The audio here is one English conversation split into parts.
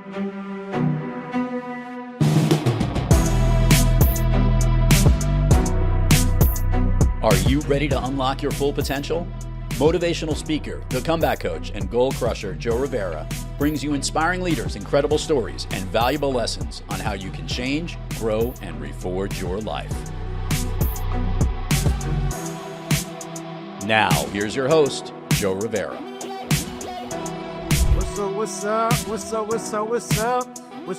Are you ready to unlock your full potential? Motivational speaker, the comeback coach, and goal crusher Joe Rivera brings you inspiring leaders, incredible stories, and valuable lessons on how you can change, grow, and reforge your life. Now, here's your host, Joe Rivera. What's up? What's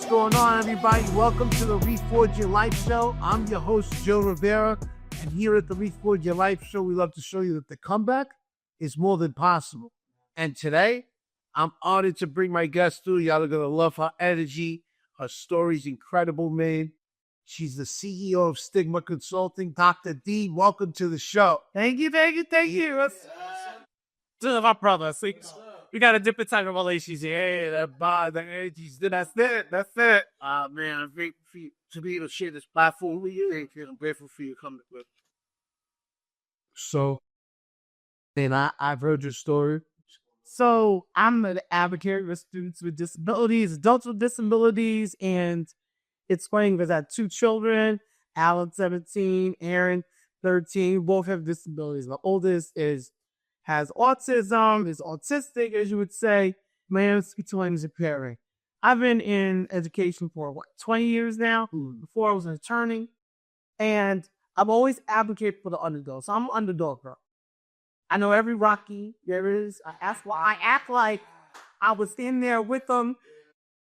going on, everybody? Welcome to the Reforge Your Life Show. I'm your host, Joe Rivera, and here at the Reforge Your Life Show, we love to show you that the comeback is more than possible. And today, I'm honored to bring my guest through. Y'all are going to love her energy. Her story's incredible, man. She's the CEO of Stigma Consulting. Dr. D, welcome to the show. Thank you. This is my brother. See, we got a different type of relationship. Hey, that bond, the energies. That's it. Man, I'm grateful for you to be able to share this platform with you. Thank you. I'm grateful for you coming with. So, and I've heard your story. So I'm an advocate for students with disabilities, adults with disabilities, and it's funny because I have two children, Alan 17, Aaron 13, both have disabilities. My oldest has autism, is autistic, as you would say. My youngest is impairing. I've been in education for 20 years now. Before I was an attorney, and I've always advocated for the underdog. So I'm an underdog girl. I know every Rocky there is. I act like I was in there with them.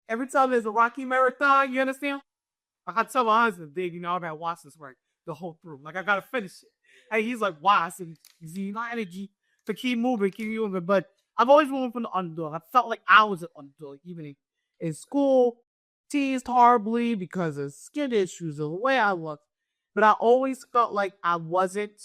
Every time there's a Rocky marathon, you understand? Like I tell my husband, Dave, I gotta watch this right the whole through. Like I gotta finish it. And he's like, why? I said, you got energy to keep moving. But I've always moved from the underdog. I felt like I was an underdog, even in school, teased horribly because of skin issues, or the way I looked. But I always felt like I wasn't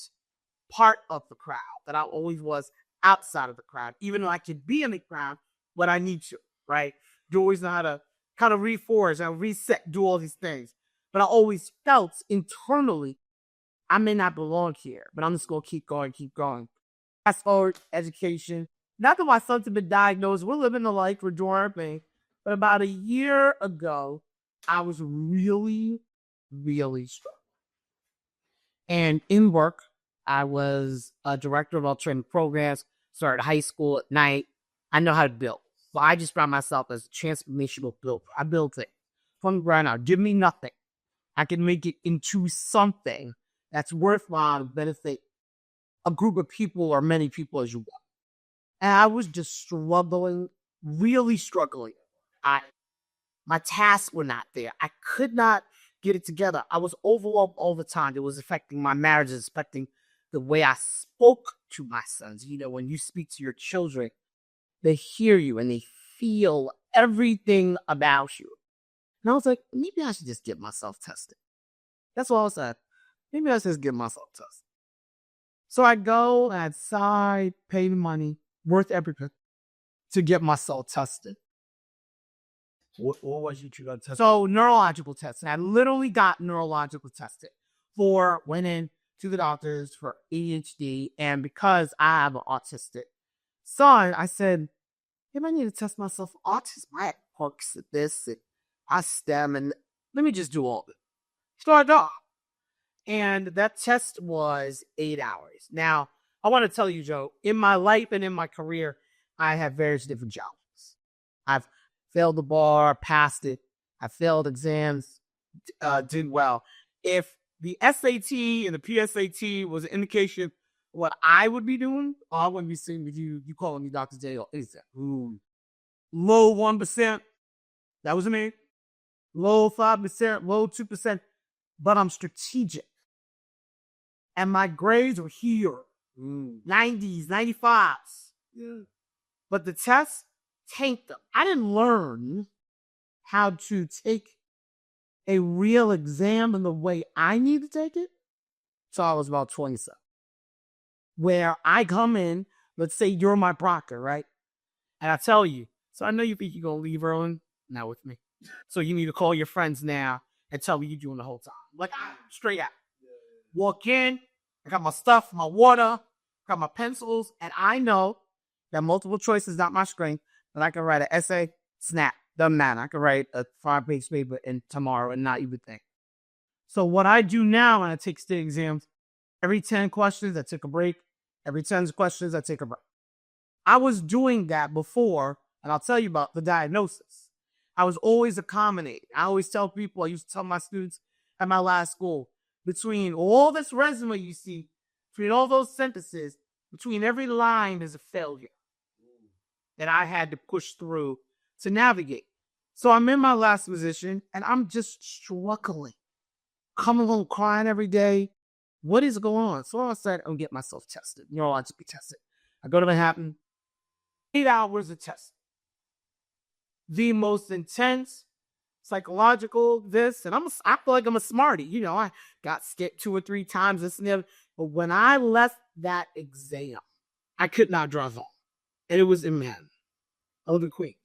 part of the crowd, that I always was outside of the crowd, even though I could be in the crowd when I need to, right? You always know how to kind of reforge and reset, do all these things. But I always felt internally, I may not belong here, but I'm just going to keep going. Fast forward, education. Not that my son's been diagnosed, we're living the life, we're doing our thing. But about a year ago, I was really, really struggling. And in work, I was a director of alternative programs, started high school at night. I know how to build. So I just found myself as a transformational builder. I built it from the ground out. Give me nothing. I can make it into something that's worthwhile to benefit a group of people or many people as you want. And I was just struggling, really struggling. My tasks were not there. I could not get it together. I was overwhelmed all the time. It was affecting my marriage, it was affecting the way I spoke to my sons. When you speak to your children, they hear you and they feel everything about you. And I was like, maybe I should just get myself tested. That's all I said. Maybe I should just get myself tested. So I go outside, pay the money, worth everything, to get myself tested. What was you got tested? So neurological testing. I literally got neurological tested went in to the doctors for ADHD. And because I have an autistic son, I said, if I need to test myself for autism, I have perks at this, and I STEM, and let me just do all of it. Started off. And that test was 8 hours. Now, I want to tell you, Joe, in my life and in my career, I have various different challenges. I've failed the bar, passed it. I failed exams, did well. If the SAT and the PSAT was an indication of what I would be doing, I wouldn't be sitting with you calling me Dr. Danielle N. Low 1%. That was me. Low 5%, low 2%. But I'm strategic. And my grades were here. 90s, 95s. Yeah. But the test tanked them. I didn't learn how to take a real exam in the way I need to take it till I was about 27. Where I come in, let's say you're my proctor, right? And I tell you, so I know you think you're going to leave early. Not with me. So you need to call your friends now and tell me you're doing the whole time. Like, straight out. Walk in, I got my stuff, my water, got my pencils, and I know that multiple choice is not my strength, that I can write an essay, snap, Doesn't matter. I could write a 5-page paper in tomorrow and not even think. So what I do now when I take state exams, every 10 questions, I take a break. Every 10 questions, I take a break. I was doing that before, and I'll tell you about the diagnosis. I was always accommodating. I always tell people, I used to tell my students at my last school, between all this resume you see, between all those sentences, between every line is a failure that I had to push through to navigate. So I'm in my last position, and I'm just struggling. Coming home crying every day. What is going on? So I said, I'm get myself tested, neurologically tested. I go to Manhattan, 8 hours of testing. The most intense psychological this, and I feel like I'm a smarty. I got skipped 2 or 3 times, this and the other. But when I left that exam, I could not drive home. And it was in Manhattan. I live in Queens.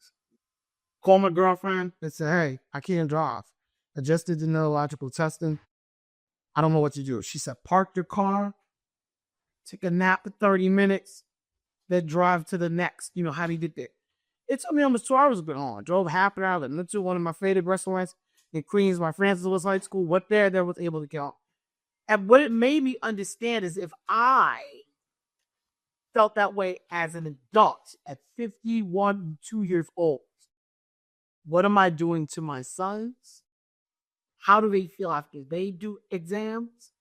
Call my girlfriend and say, hey, I can't drive. I just did the neurological testing. I don't know what to do. She said, park your car, take a nap for 30 minutes, then drive to the next. How do you get there? It took me almost 2 hours to get home. I drove half an hour to one of my favorite restaurants in Queens, my Francis Lewis High School. Went there, was able to get home. And what it made me understand is if I felt that way as an adult at 51, 2 years old, what am I doing to my sons? How do they feel after they do exams?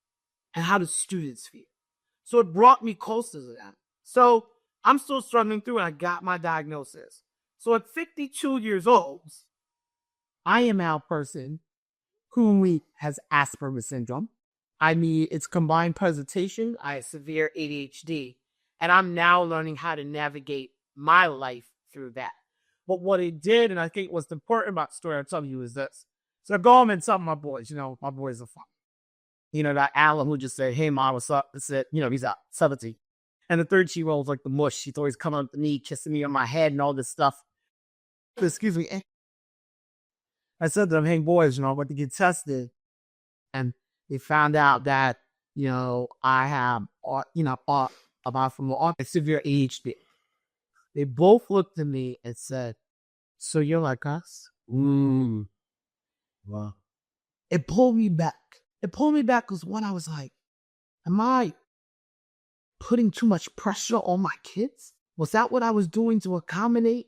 And how do students feel? So it brought me closer to that. So I'm still struggling through and I got my diagnosis. So at 52 years old, I am now a person who has Asperger syndrome. It's combined presentation. I have severe ADHD. And I'm now learning how to navigate my life through that. But what it did, and I think what's important about the story I'm telling you is this. So I go home and tell my boys, my boys are fun. That Alan who just said, hey, Mom, what's up? I said, he's out, 17. And the 13-year-old's like the mush. She's always coming up to me, kissing me on my head and all this stuff. Excuse me. I said to them, hey, boys, I went to get tested. And they found out that, I have, from severe ADHD. They both looked at me and said, so you're like us? Wow. It pulled me back. It pulled me back because I was like, am I putting too much pressure on my kids? Was that what I was doing to accommodate,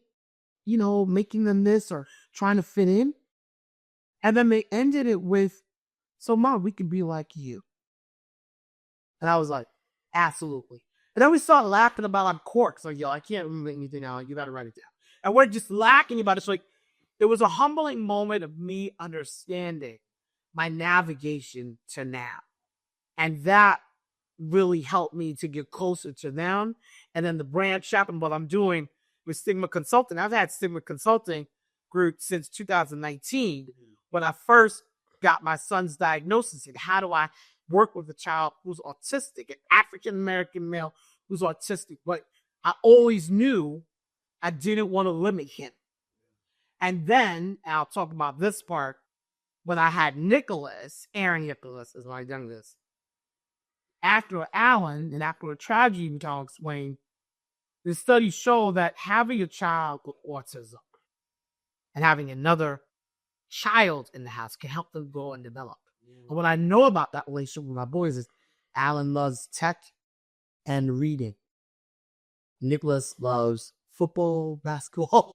making them this or trying to fit in? And then they ended it with, so Mom, we can be like you. And I was like, absolutely. And then we started laughing about our corks. Like, I can't remember anything now. You got to write it down. And we're just laughing about it. So it was a humbling moment of me understanding my navigation to now. And that really helped me to get closer to them. And then the branch out and what I'm doing with Stigma Consulting. I've had Stigma Consulting group since 2019 when I first got my son's diagnosis. And how do I work with a child who's autistic, an African-American male who's autistic? But I always knew I didn't want to limit him. And then, I'll talk about this part, when I had Aaron Nicholas is my youngest. After Alan and after a tragedy, which I'll explain, the studies show that having a child with autism and having another child in the house can help them grow and develop. And what I know about that relationship with my boys is Alan loves tech and reading. Nicholas loves football, basketball,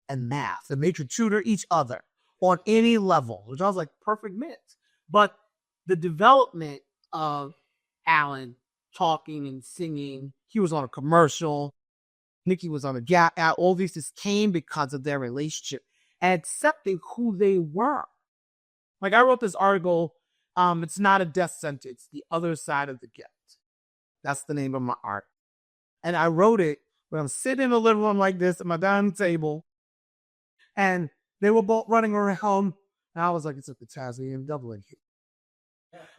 and math. And they could tutor each other on any level, which I was like, perfect mix. But the development of Alan talking and singing, he was on a commercial, Nikki was on a Gap ad, all these just came because of their relationship and accepting who they were. Like I wrote this article, it's not a death sentence, the other side of the gift. That's the name of my art. And I wrote it when I'm sitting in the living room like this at my dining table, and they were both running around, and I was like, it's a potassium double in here.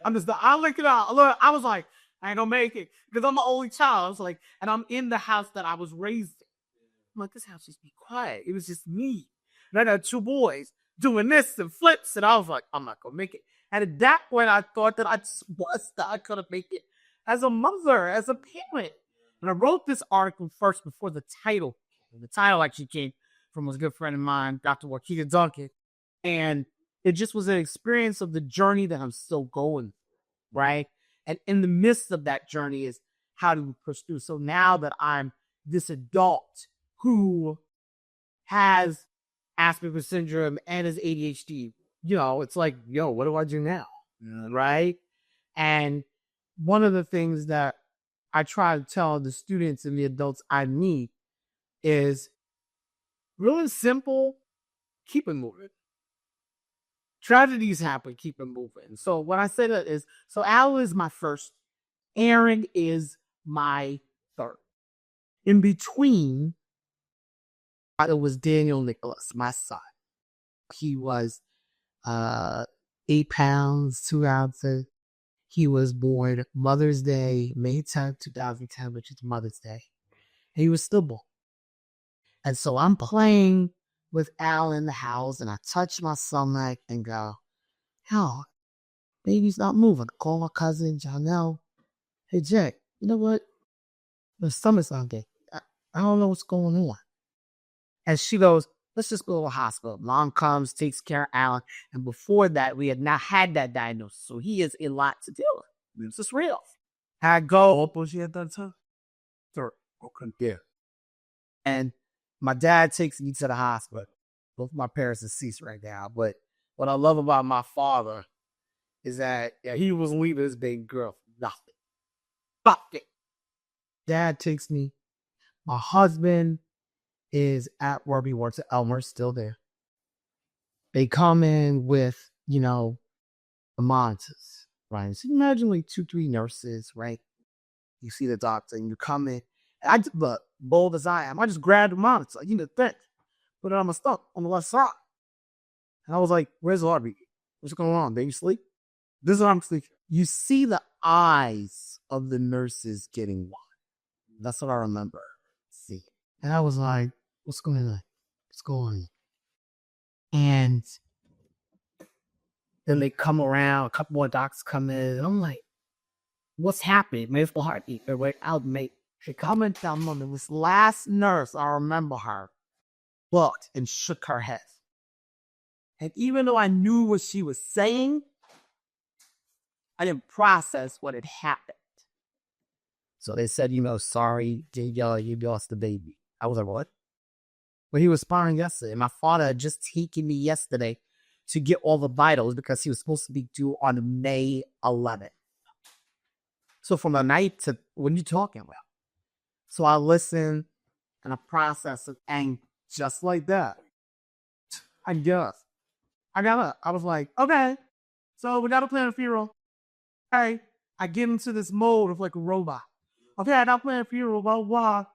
I look it out. I was like, I ain't gonna make it because I'm the only child. I was like, and I'm in the house that I was raised in. I'm like, this house just be quiet. It was just me. And I had 2 boys doing this and flips, and I was like, I'm not gonna make it. And at that point, I thought that I couldn't make it as a mother, as a parent. And I wrote this article first before the title. And the title actually came from a good friend of mine, Dr. Wakita Duncan. And it just was an experience of the journey that I'm still going, right? And in the midst of that journey is how to push through. So now that I'm this adult who has Asperger syndrome and is ADHD, it's like, what do I do now? Right? And one of the things that I try to tell the students and the adults I meet is really simple, keep it moving. Tragedies happen, keep it moving. So when I say that is, so Al is my first, Aaron is my third. In between, it was Daniel Nicholas, my son. He was 8 pounds, 2 ounces. He was born Mother's Day, May 10th, 2010, which is Mother's Day. And he was stillborn. And so I'm playing with Al in the house, and I touch my stomach and go, "Hell, baby's not moving." Call my cousin, Janelle. "Hey, Jack, you know what? The stomach's not good. I don't know what's going on." And she goes, "Let's just go to the hospital." Mom comes, takes care of Alan. And before that, we had not had that diagnosis. So he is a lot to deal with. This is real. I go. What was she at that time? Third. Okay. Yeah. And my dad takes me to the hospital. Both my parents are deceased right now. But what I love about my father is that he was leaving his baby girl for nothing. Nothing. Dad takes me. My husband is at where we work at Elmer, still there. They come in with, the monitors, right? So imagine like 2-3 nurses, right? You see the doctor and you come in. But bold as I am, I just grabbed the monitor, think, put it on my stomach on the left side. And I was like, "Where's the heartbeat? What's going on? Baby sleep?" This is what I'm sleeping. You see the eyes of the nurses getting wide. That's what I remember. See. And I was like, "What's going on? What's going on?" And then they come around, a couple more doctors come in, and I'm like, "What's happening? Maybe it's the heartbeat." They're like, "Out, mate." She come and tell me this last nurse, I remember her, looked and shook her head. And even though I knew what she was saying, I didn't process what had happened. So they said, "Sorry, Danielle, you lost the baby." I was like, "What?" But he was sparring yesterday. My father had just taken me yesterday to get all the vitals because he was supposed to be due on May 11th. So from the night to, what are you talking about? So I listened and I processed it, and just like that, I got up. I was like, "Okay, so we got to plan a funeral." Okay, I get into this mode of like a robot. Okay, I got to plan a funeral, blah, blah, blah.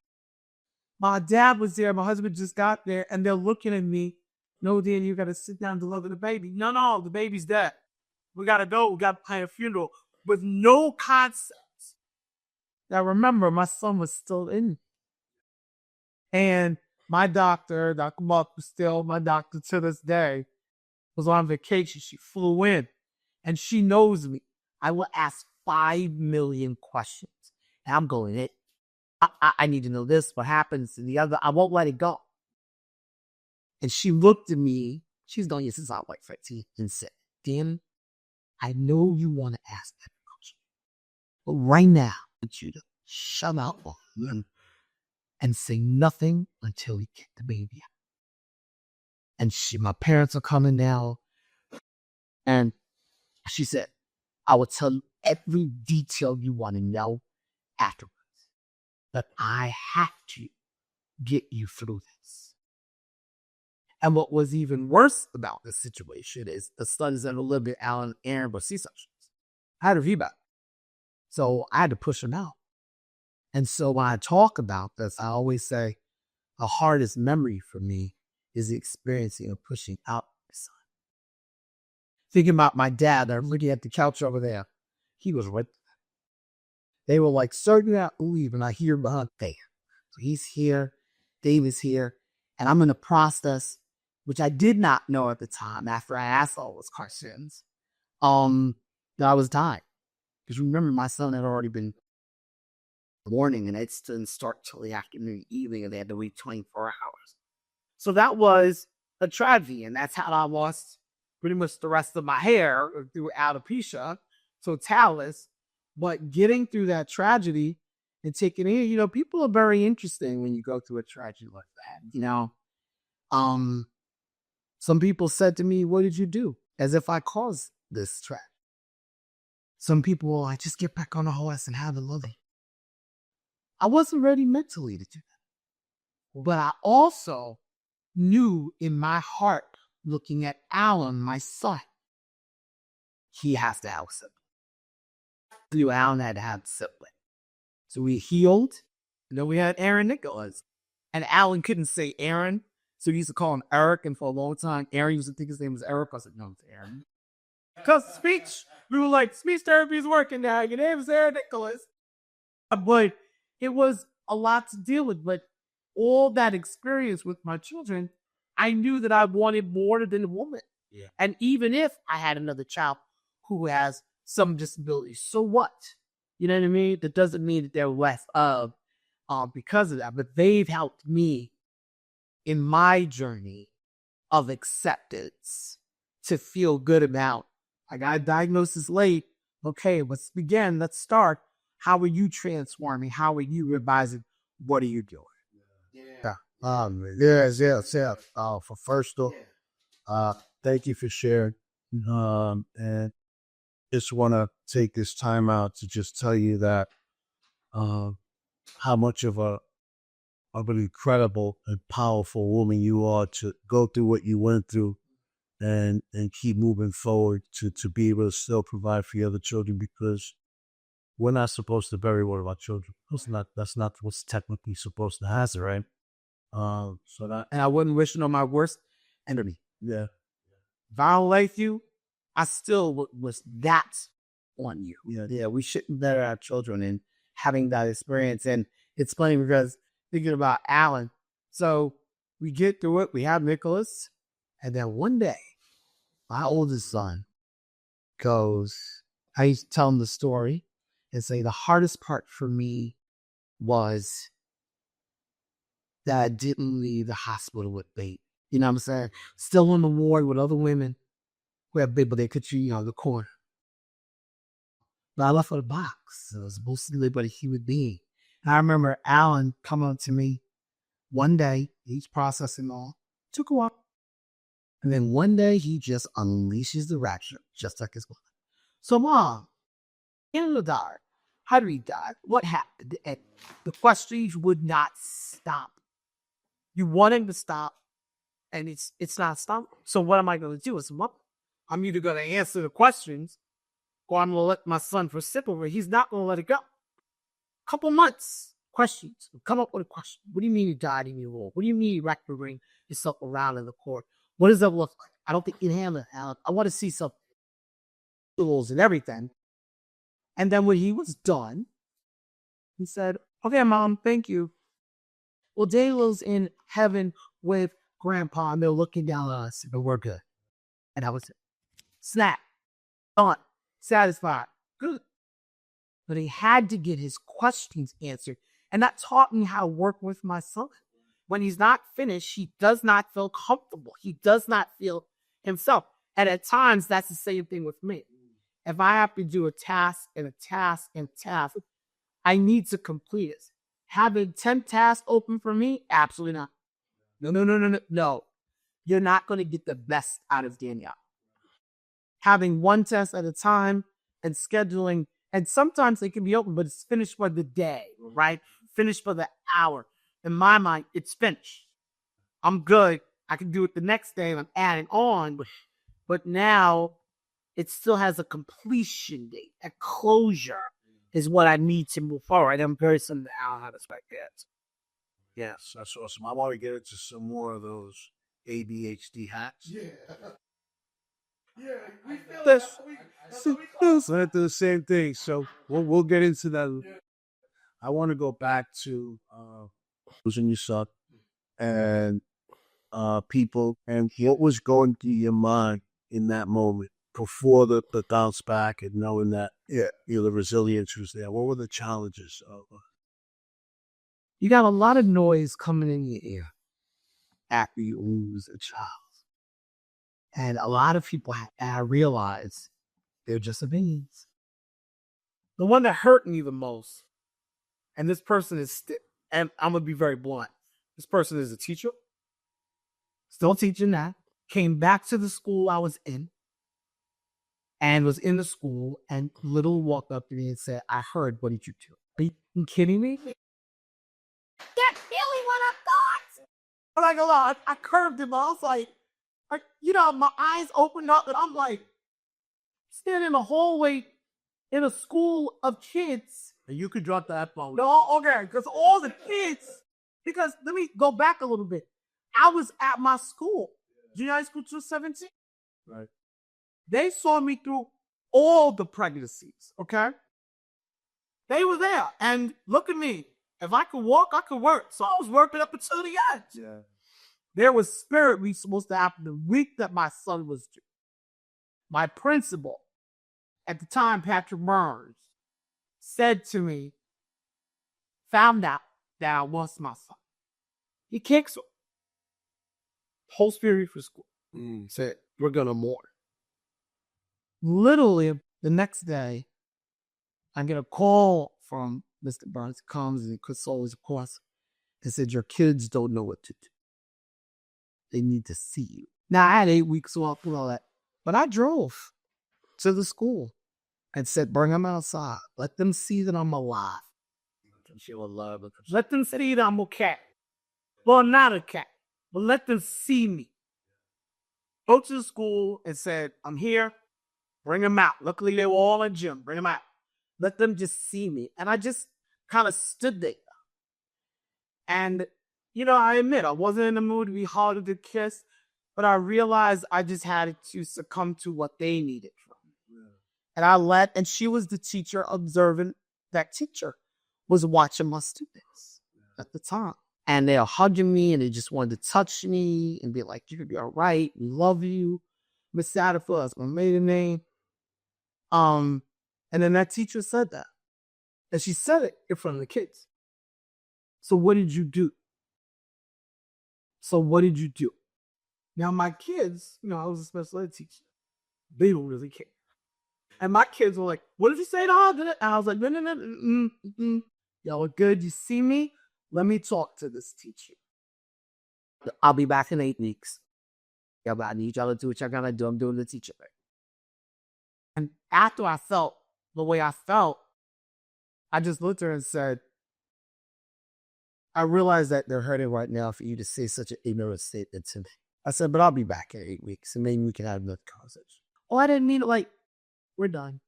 My dad was there. My husband just got there, and they're looking at me. "No, Dan, you got to sit down and deliver the baby." No, the baby's dead. We got to go. We got to plan a funeral with no concepts. Now, remember, my son was still in me. And my doctor, Dr. Mark, was still my doctor to this day, was on vacation. She flew in, and she knows me. I will ask 5 million questions. And I'm going, I need to know this, what happens, and the other. I won't let it go. And she looked at me. She's done this since I was like 15 and said, "Dan, I know you want to ask that question, but right now, I want you to shut up and say nothing until we get the baby out." And my parents are coming now. And she said, "I will tell you every detail you want to know afterwards. But I have to get you through this." And what was even worse about this situation is the sons that Olivia, Alan, and Aaron were C-sections. I had a VBAC. So I had to push them out. And so when I talk about this, I always say the hardest memory for me is the experiencing of pushing out my son. Thinking about my dad, I'm looking at the couch over there. He was right there. They were like, "Sir, you have to leave." And I hear behind there. So he's here, David's here, and I'm in a process, which I did not know at the time after I asked all those questions, that I was dying. Because remember, my son had already been morning, and it didn't start till the afternoon, evening, and they had to wait 24 hours. So that was a tragedy, and that's how I lost pretty much the rest of my hair through alopecia totalis. But getting through that tragedy and taking it, people are very interesting when you go through a tragedy like that. Some people said to me, "What did you do?" As if I caused this tragedy. Some people were like, "Just get back on the horse and have a living." I wasn't ready mentally to do that. But I also knew in my heart, looking at Alan, my son, he has to have a sibling. Through Alan had to have a sibling. So we healed. And then we had Aaron Nicholas. And Alan couldn't say Aaron. So we used to call him Eric. And for a long time, Aaron used to think his name was Eric. I said, no, it's Aaron. Because speech, we were like, speech therapy is working now. Your name is Aaron Nicholas. But it was a lot to deal with. But all that experience with my children, I knew that I wanted more than a woman. Yeah. And even if I had another child who has some disabilities, so what? You know what I mean? That doesn't mean that they're less of because of that. But they've helped me in my journey of acceptance to feel good about. I got a diagnosis late. Okay, let's begin. Let's start. How are you transforming? How are you revising? What are you doing? Yeah. Yes. For first off, thank you for sharing. And just want to take this time out to just tell you that how much of an incredible and powerful woman you are to go through what you went through and keep moving forward to be able to still provide for your other children, because we're not supposed to bury one of our children. That's not what's technically supposed to happen, right? And I wouldn't wish it on my worst enemy. Yeah. If I don't like you, I still was that on you. Yeah. We shouldn't bury our children in having that experience. And it's funny because thinking about Alan, so we get through it. We have Nicholas, and then one day, my oldest son goes. I used to tell him the story and say the hardest part for me was that I didn't leave the hospital with baby. You know what I'm saying? Still in the ward with other women who have baby, but they could the corner. But I left with a box. It was mostly lived by a human being. And I remember Alan coming up to me one day. He's processing all. Took a while. And then one day he just unleashes the rapture, just like his mother. So, Mom, Canada died. How did he die? What happened? And the questions would not stop. You want him to stop, and it's not stopping. So what am I going to do as a mother? I'm either going to answer the questions, or I'm going to let my son reciprocate. He's not going to let it go. Couple months, questions. Come up with a question. What do you mean you died in your role? What do you mean you wrapped yourself around in the court? What does that look like? I don't think you can handle it, Alan. I want to see some tools and everything. And then when he was done, he said, okay, Mom, thank you. Well, Daniel's in heaven with Grandpa, and they're looking down on us, and we're good. And I was snap, done, satisfied, good. But he had to get his questions answered. And that taught me how to work with my son. When he's not finished, he does not feel comfortable. He does not feel himself. And at times, that's the same thing with me. If I have to do a task and a task and a task, I need to complete it. Having 10 tasks open for me? Absolutely not. No. You're not going to get the best out of Danielle. Having one test at a time and scheduling, and sometimes they can be open, but it's finished for the day, right? Finished for the hour. In my mind, it's finished. I'm good. I can do it the next day and I'm adding on. But now it still has a completion date, a closure is what I need to move forward. I'm very similar to how to expect that. Yes, that's awesome. I want to get into some more of those ADHD hacks. Yeah, we feel this. So I do the same thing. So we'll get into that. I want to go back to losing your son and people and what was going through your mind in that moment before the bounce back and knowing that the resilience was there. What were the challenges? You got a lot of noise coming in your ear. after you lose a child. And a lot of people I realize they're just beings. The one that hurt me the most, and this person is, and I'm going to be very blunt, this person is a teacher, still teaching that, came back to the school I was in, and was in the school, and little walked up to me and said, I heard, what did you do? Are you kidding me? That's really what I thought. I'm like, hold on, I curved him. I was like, my eyes opened up, and I'm like, standing in the hallway in a school of kids. And you could drop the F-bomb. No, okay, because all the kids, because let me go back a little bit. I was at my school, junior high school 217. Right. They saw me through all the pregnancies, okay? They were there. And look at me. If I could walk, I could work. So I was working up until the end. Yeah. There was spirit week supposed to happen the week that my son was due. My principal, at the time, Patrick Burns, said to me, found out that I was my son. He kicks her. Whole spirit for school. Said, we're going to mourn. Literally, the next day, I get a call from Mr. Burns. Comes and consoles, of course, and said, your kids don't know what to do. They need to see you. Now, I had 8 weeks off and all that, but I drove to the school and said, bring them outside. Let them see that I'm alive. Let them see that I'm okay. Well, not okay, but let them see me. Go to the school and said, I'm here. Bring them out. Luckily, they were all in gym. Bring them out. Let them just see me. And I just kind of stood there. And, I admit, I wasn't in the mood to be hard to kiss, but I realized I just had to succumb to what they needed from me. Yeah. And she was the teacher observing that teacher was watching my students at the time. And they were hugging me and they just wanted to touch me and be like, you're going to be all right. We love you. Miss Satterfield, that's my maiden name. And then that teacher said that. And she said it in front of the kids. So what did you do? Now my kids, I was a special ed teacher. They don't really care. And my kids were like, what did you say to her? And I was like, no. Y'all are good. You see me? Let me talk to this teacher. I'll be back in 8 weeks. Yeah, but I need y'all to do what y'all gotta do. I'm doing the teacher thing. And after I felt the way I felt, I just looked at her and said, I realize that they're hurting right now for you to say such an ignorant statement to me. I said, but I'll be back in 8 weeks and maybe we can have another conversation. Oh, I didn't mean it like, we're done.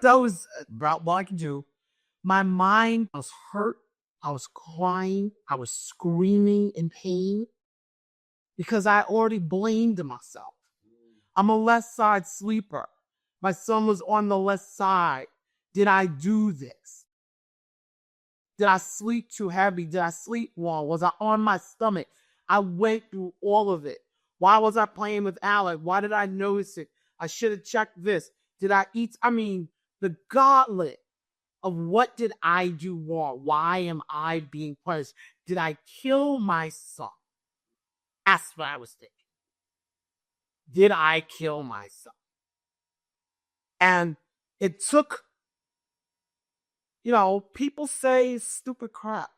That was about what I could do. My mind was hurt. I was crying. I was screaming in pain because I already blamed myself. I'm a left side sleeper. My son was on the left side. Did I do this? Did I sleep too heavy? Did I sleep wrong? Was I on my stomach? I went through all of it. Why was I playing with Alec? Why did I notice it? I should have checked this. Did I eat? The gauntlet of what did I do wrong? Why am I being punished? Did I kill my son? That's what I was thinking. Did I kill my son? And it took, people say stupid crap,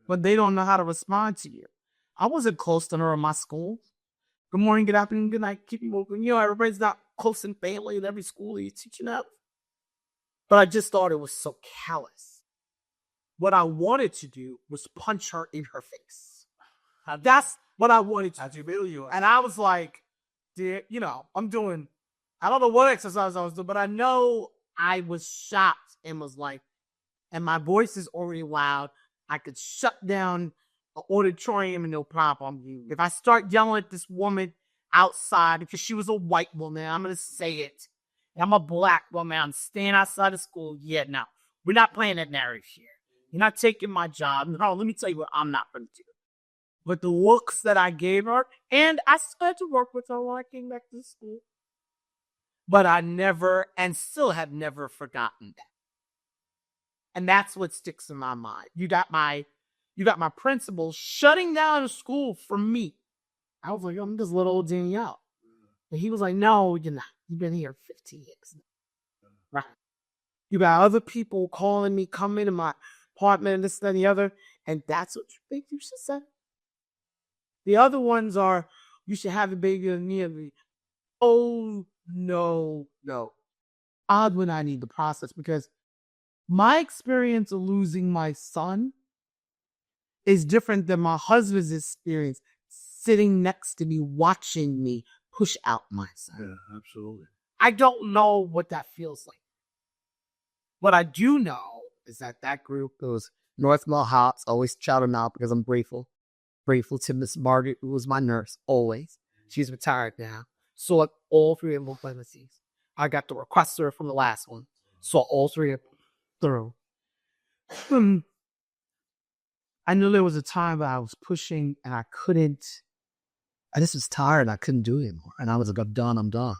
but they don't know how to respond to you. I wasn't close to her in my school. Good morning, good afternoon, good night, keep you moving. Everybody's not close in family in every school you're teaching at. But I just thought it was so callous. What I wanted to do was punch her in her face. That's what I wanted to do. And I was like, I'm doing, I don't know what exercise I was doing, but I know I was shocked and was like, and my voice is already loud. I could shut down an auditorium and no problem. If I start yelling at this woman outside, because she was a white woman, I'm going to say it. And I'm a black woman. I'm staying outside of school. Yeah, no. We're not playing that narrative here. You're not taking my job. No, let me tell you what I'm not going to do. But the looks that I gave her, and I still had to work with her when I came back to school. But I never, and still have never forgotten that. And that's what sticks in my mind. You got my, You got my principal shutting down the school for me. I was like, I'm just little old Danielle. And he was like, no, you're not. You've been here 15 years. Right. You got other people calling me, coming to my apartment and this and the other. And that's what you think you should say. The other ones are, you should have a baby immediately. Oh, no. Odd when I need the process, because my experience of losing my son is different than my husband's experience sitting next to me, watching me push out my son. Yeah, absolutely. I don't know what that feels like. What I do know is that group, those North Mill Hops, always shout them out because I'm grateful. Grateful to Miss Margaret, who was my nurse, always. She's retired now. Saw all three of them pregnancies. I got the requester from the last one. Saw all three of them through. I knew there was a time that I was pushing and I couldn't. I just was tired and I couldn't do it anymore. And I was like, I'm done.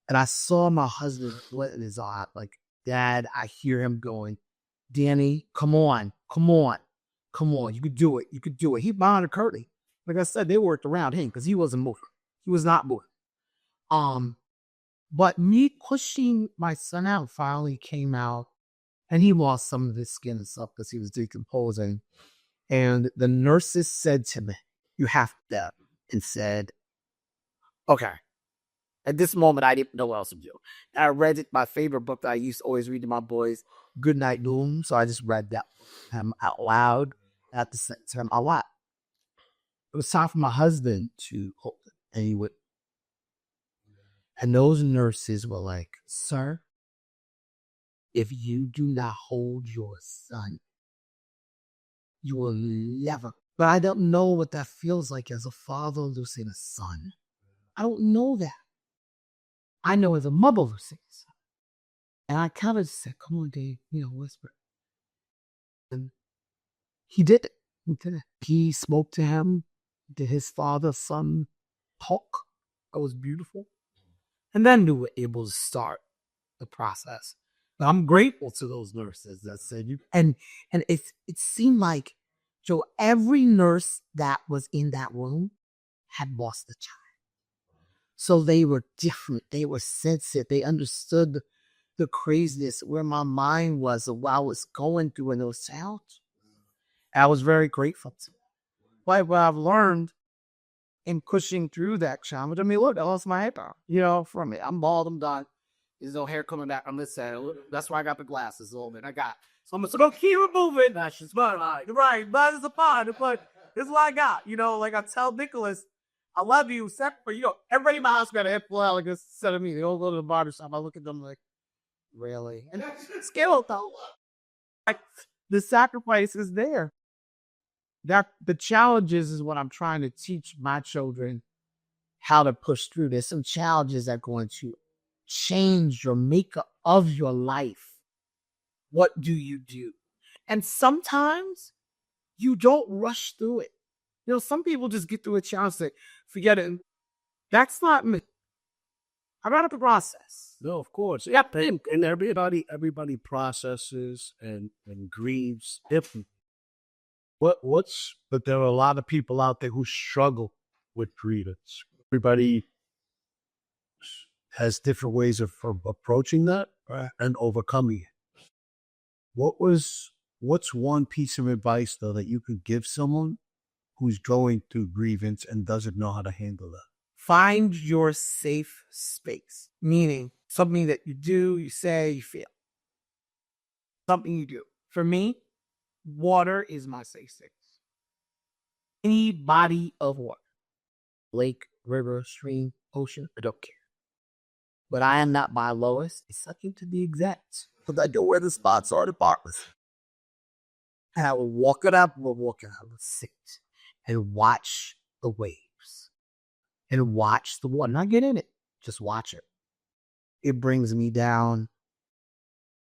And I saw my husband split in his eye, like, Dad, I hear him going, Danny, come on. You could do it. He behind the curtain. Like I said, they worked around him because he wasn't moving. He was not moving. But me pushing my son out finally came out, and he lost some of his skin and stuff because he was decomposing. And the nurses said to me, you have to, and said, okay. At this moment, I didn't know what else to do. I read my favorite book that I used to always read to my boys, Good Night Doom. So I just read that out loud at the same time a lot. It was time for my husband to hold it, and he would. And those nurses were like, sir, if you do not hold your son, you will never. But I don't know what that feels like as a father losing a son. I don't know that. I know as a mother losing a son. And I kind of said, come on, Dave, whisper. And he did it. He spoke to him, did his father-son talk. It was beautiful. And then we were able to start the process. But I'm grateful to those nurses that said you. And it seemed like, Joe, every nurse that was in that room had lost a child. So they were different. They were sensitive. They understood the craziness where my mind was of what I was going through in those towns. I was very grateful to them. But what I've learned in pushing through that challenge, I mean, look, I lost my hair, from it. I'm bald, I'm done. There's no hair coming back on this side. That's why I got the glasses a little bit. So I'm going to keep it moving. That's just right, but it's a fun. But this is what I got. Like I tell Nicholas, I love you, except for, everybody in my house got a hip fly like this instead of me. They all go to the barbershop. I look at them like, really? And skill, though. Like, the sacrifice is there. The challenges is what I'm trying to teach my children how to push through. There's some challenges that are going to change your makeup of your life. What do you do? And sometimes you don't rush through it. Some people just get through a challenge and say, forget it. That's not me. I got the process. No, of course. Yeah, and everybody processes and grieves differently. But there are a lot of people out there who struggle with grievance. Everybody has different ways of approaching that and overcoming it. What's one piece of advice, though, that you could give someone who's going through grievance and doesn't know how to handle that? Find your safe space, meaning something that you do, you say, you feel. Something you do. For me, water is my safe space. Any body of water, lake, river, stream, ocean, I don't care. But I am not my lowest. It's sucking to the exact. Because I know where the spots are, the bottomless. And I will walk it up, I will sit and watch the waves. And watch the water. Not get in it. Just watch it. It brings me down.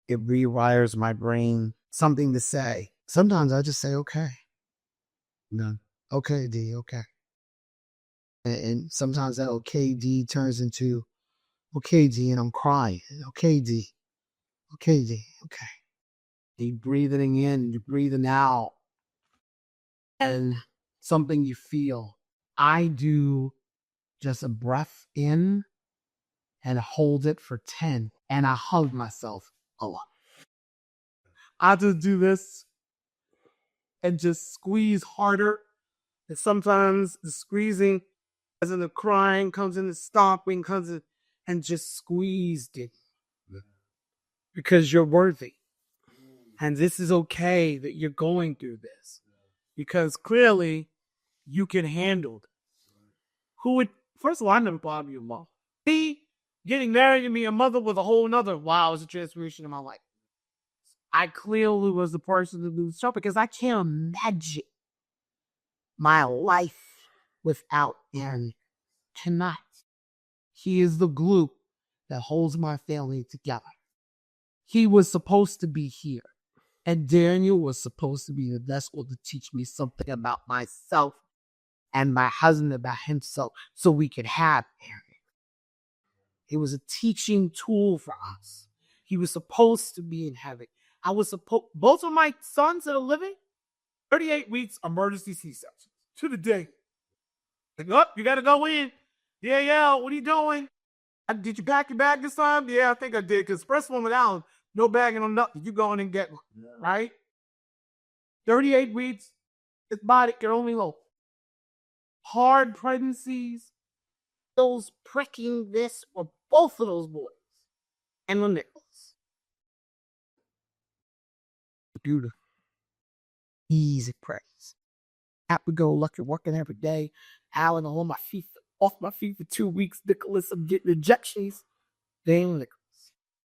It rewires my brain. Something to say. Sometimes I just say, okay. No. Okay, D, okay. And sometimes that okay, D turns into, okay, D, and I'm crying. Okay, D. Okay, D, okay. You're breathing in, you're breathing out. and something you feel. I do just a breath in and hold it for 10, and I hug myself a lot. I just do this and just squeeze harder. And sometimes the squeezing, as in the crying, comes in the stopping, comes in, and just squeezed it. Because you're worthy. And this is okay that you're going through this. Because clearly you can handle it. Who would, first of all, I never thought of your mom. Me, getting married to me, a mother was a whole nother, wow, it was a transformation in my life. I clearly was the person to do the show because I can't imagine my life without Aaron. Cannot. He is the glue that holds my family together. He was supposed to be here. And Daniel was supposed to be the vessel to teach me something about myself and my husband about himself so we could have Aaron. It was a teaching tool for us. He was supposed to be in heaven. Both of my sons that are living, 38 weeks emergency C-sections to the day. Like, oh, you got to go in. Yeah, what are you doing? Did you pack your bag this time? Yeah, I think I did. Because first one without no bagging on nothing. You go in and get one, right? 38 weeks, his body can only hold. Hard pregnancies, those pricking this for both of those boys. And the Nichols. Beautiful. Easy praise. Happy go lucky, working every day. Alan on my feet, off my feet for 2 weeks. Nicholas, I'm getting injections. Daniel Nicholas.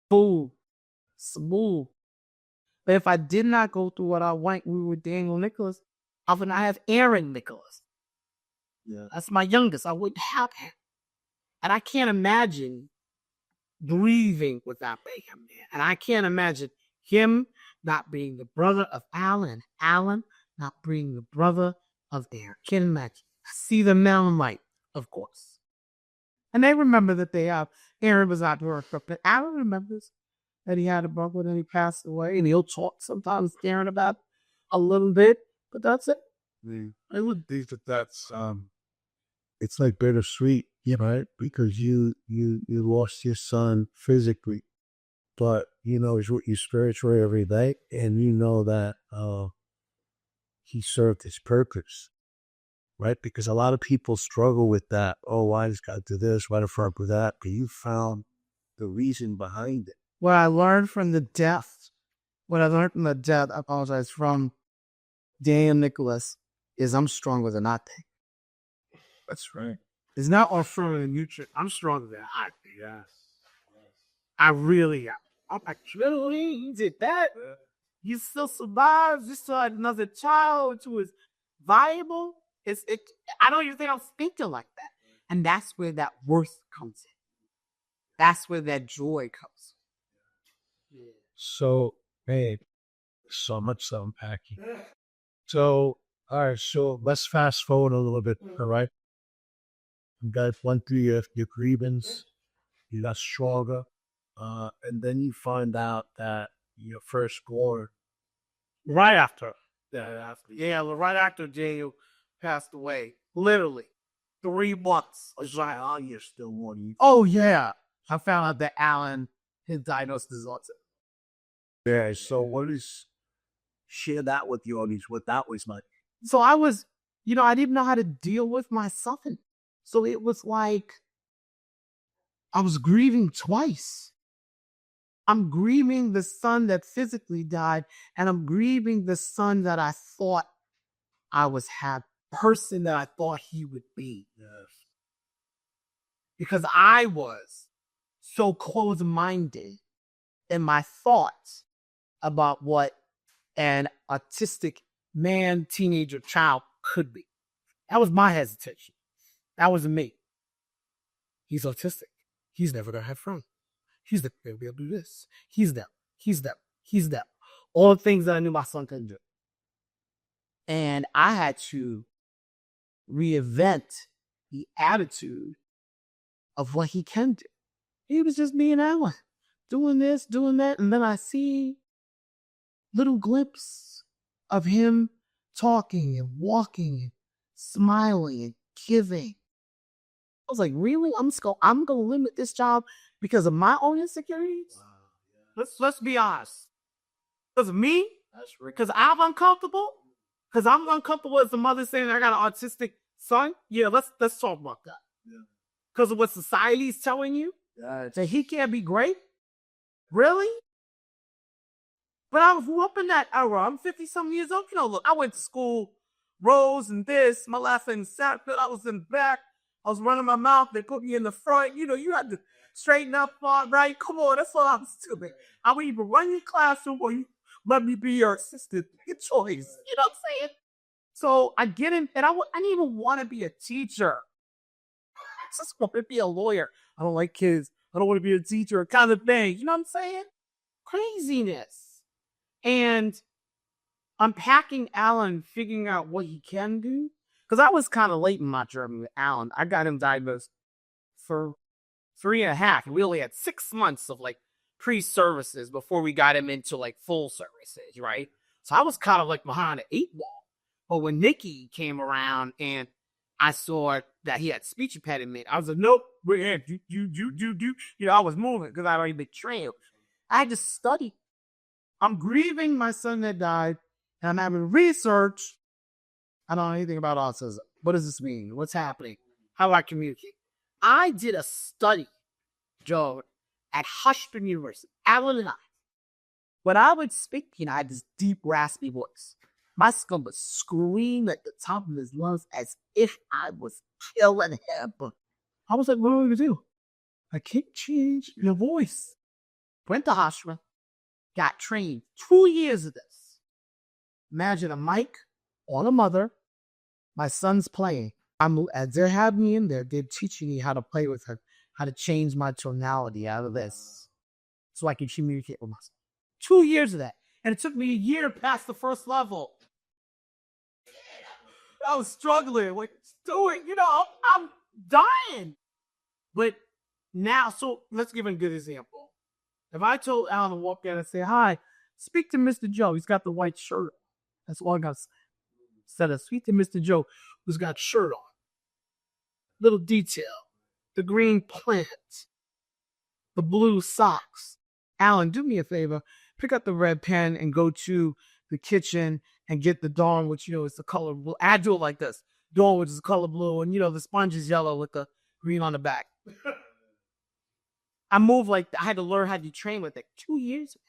Boom. Smooth. But if I did not go through what I went through with Daniel Nicholas, I would not have Aaron Nicholas. Yeah. That's my youngest. I wouldn't have him. And I can't imagine breathing without him. And I can't imagine him not being the brother of Alan, Alan not being the brother of Aaron. Can't imagine. I see them now in light, of course. And they remember that they have Aaron was out to her, but Alan remembers that he had a brother and he passed away, and he'll talk sometimes to Aaron about a little bit, but that's it. I would think that's it's like bittersweet, right? Because you lost your son physically, but he's with you spiritually every day, and you know that he served his purpose, right? Because a lot of people struggle with that. Oh, why does God do this? Why the fuck with that? But you found the reason behind it. What I learned from the death, I apologize, from Daniel Nicholas is I'm stronger than I think. That's right. It's not all stronger than you. I'm stronger than I think. Yes. I really am. I'm like, really? You did that? You still survived? You still had another child who was viable? I don't even think I'm speaking like that. And that's where that worth comes in. That's where that joy comes in. Yeah. So, babe, so much to unpacking. So, all right, so let's fast forward a little bit, all right? You guys went through your grievance, you got stronger, and then you find out that your firstborn. Right after Daniel passed away, literally 3 months. I was like, oh, you're still one. Oh, yeah. I found out that Alan, his diagnosis is autism. Yeah, so share that with the audience, what that was like. So I was, I didn't know how to deal with my son. So it was like, I was grieving twice. I'm grieving the son that physically died, and I'm grieving the son that I thought I was person that I thought he would be. Yes. Because I was so close-minded in my thoughts about what an autistic man, teenager, child could be. That was my hesitation. That wasn't me. He's autistic. He's never going to have fun. He's never going to be able to do this. He's them. All the things that I knew my son couldn't do. And I had to reinvent the attitude of what he can do. He was just me and Alan, doing this, doing that. And then I see little glimpse of him talking and walking and smiling and giving. I was like, really? I'm gonna limit this job because of my own insecurities? Let's be honest. Because of me? Because I'm uncomfortable? Because I'm uncomfortable as a mother saying I got an autistic son? Yeah, let's talk about that. Because of what society's telling you? That he can't be great? Really? But I grew up in that era. I'm 50-something years old. You know, look, I went to school, rows and this. My last name is Satfield. I was in the back. I was running my mouth. They put me in the front. You know, you had to straighten up, right? Come on, that's all I was doing. I would either run your classroom or you let me be your assistant. Your choice. You know what I'm saying? So I get in, and I didn't even want to be a teacher. I just want to be a lawyer. I don't like kids. I don't want to be a teacher, kind of thing. You know what I'm saying? Craziness. And unpacking Alan, figuring out what he can do. Because I was kind of late in my journey with Alan. I got him diagnosed for 3.5. We only had 6 months of like pre-services before we got him into like full services, right? So I was kind of like behind the 8 ball. But when Nikki came around and I saw that he had speech impediment, I was like, nope, we're here. You know, I was moving because I'd already been trained. I had to study. I'm grieving my son that died, and I'm having research. I don't know anything about autism. What does this mean? What's happening? How do I communicate? I did a study, Joe, at Hushton University, Alan and I. When I would speak, you know, I had this deep, raspy voice. My son would scream at the top of his lungs as if I was killing him. I was like, what am I going to do? I can't change your voice. Went to hospital, got trained 2 years of this. Imagine a mic on a mother. My son's playing. As they're having me in there, they're teaching me how to play with her, how to change my tonality out of this so I can communicate with my son. 2 years of that. And it took me a year past the first level. I was struggling, like, doing, you know, I'm dying. But now, so let's give a good example. If I told Alan to walk in and say, hi, speak to Mr. Joe, he's got the white shirt. That's all I got to say. Instead of speak to Mr. Joe, who's got shirt on. Little detail. The green plant. The blue socks. Alan, do me a favor. Pick up the red pen and go to the kitchen and get the dawn, which, you know, is the color blue. I do it like this. Dawn, which is the color blue. And, you know, the sponge is yellow with the green on the back. I moved like I had to learn how to train with it 2 years ago.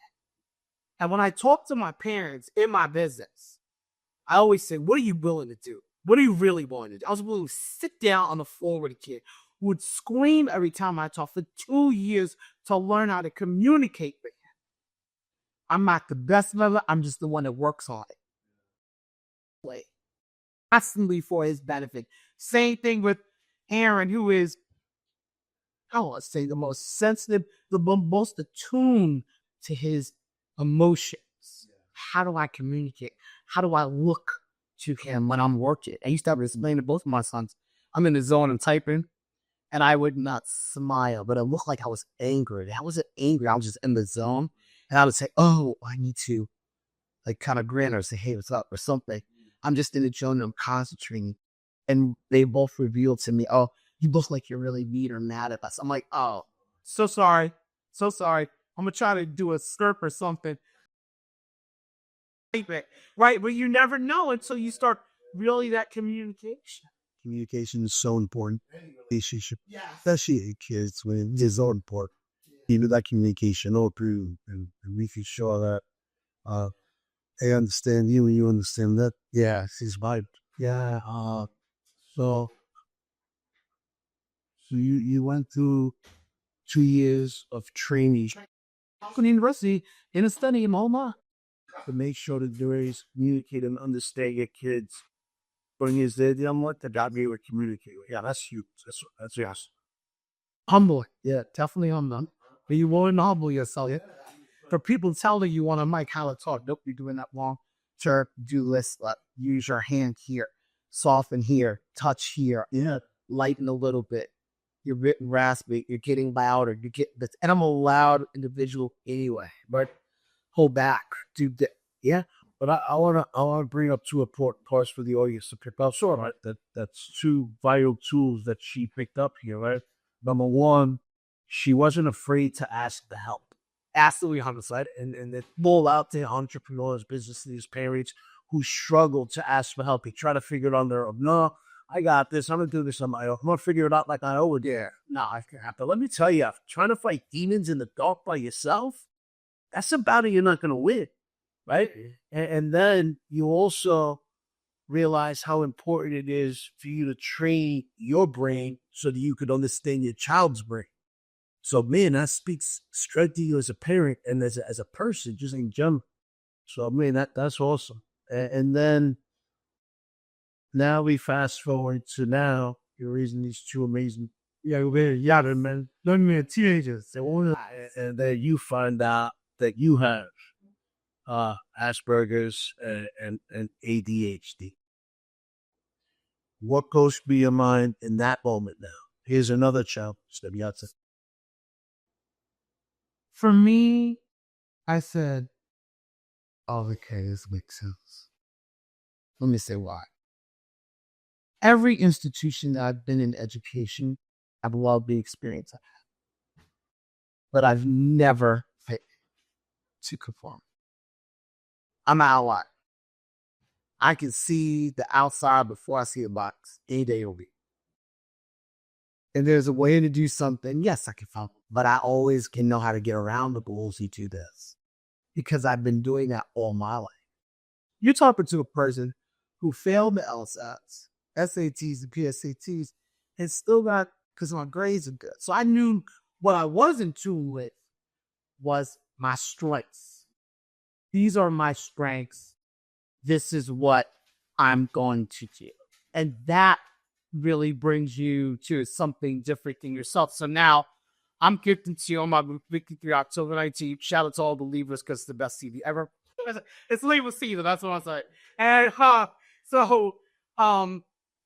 And when I talk to my parents in my business, I always say, what are you willing to do? What are you really willing to do? I was willing to sit down on the floor with a kid who would scream every time I talk for 2 years to learn how to communicate with him. I'm not the best lover. I'm just the one that works on it. Constantly for his benefit. Same thing with Aaron, who is, I want to say, the most sensitive, the most attuned to his emotions. How do I communicate? How do I look to him when I'm working? I used to have to explain to both of my sons. I'm in the zone and typing, and I would not smile, but it looked like I was angry. I wasn't angry. I was just in the zone, and I would say, oh, I need to, like, kind of grin or say, hey, what's up, or something. I'm just in the zone and I'm concentrating. And they both revealed to me, oh, you look like you're really mean or mad at us. I'm like, oh, so sorry. So sorry. I'm going to try to do a skirp or something. Right? But you never know until you start really that communication. Communication is so important. Relationship, especially kids, when it is so important. You know, that communication all through, and we can show that I understand you and you understand that. Yeah, she's right. Yeah. So you went through 2 years of training From university in a study in Omaha. to make sure that there is communicate and understand your kids. But is there what the God be able to communicate with? Yeah, that's huge. That's yes. Humble. Yeah, definitely humble. But you want to humble yourself. Yeah? For people telling you on a mic how to talk, don't be doing that wrong. Sure, do this. Use your hand here. Soften here. Touch here. Yeah. Lighten a little bit. You're getting raspy. You're getting louder. You get this. And I'm a loud individual anyway. But hold back. Yeah. But I wanna bring up two important parts for the audience to pick up. Sure, right? That's two vital tools that she picked up here, right? Number one, she wasn't afraid to ask the help. Absolutely 100%. And it's more out there, entrepreneurs, business leaders, parents who struggle to ask for help. They try to figure it on their own. No, I got this. I'm gonna do this on my own. I'm gonna figure it out like I owe it. Yeah. No, I can't. But let me tell you, trying to fight demons in the dark by yourself, that's a battle you're not gonna win. Right? And then you also realize how important it is for you to train your brain so that you could understand your child's brain. So, man, that speaks straight to you as a parent and as a person, just in general. So, man, that's awesome. And then now we fast forward to now. You're raising these two amazing young men, teenagers. And then you find out that you have Asperger's and ADHD. What goes through your mind in that moment now? Here's another challenge that you have to. For me, I said, oh, okay, this makes sense. Let me say why. Every institution that I've been in education, I've loved the experience I've had. But I've never failed to conform. I'm an outlier. I can see the outside before I see the box any day of the week. And there's a way to do something. Yes, I can follow, but I always can know how to get around the rules to do this because I've been doing that all my life. You're talking to a person who failed the LSATs, SATs, and PSATs, and still got, because my grades are good. So I knew what I wasn't tuned with was my strengths. These are my strengths. This is what I'm going to do. And that really brings you to something different than yourself. So now I'm gifting to you on my 53 October 19th. Shout out to all believers because it's the best CD ever. It's legal season. That's what I'm saying. And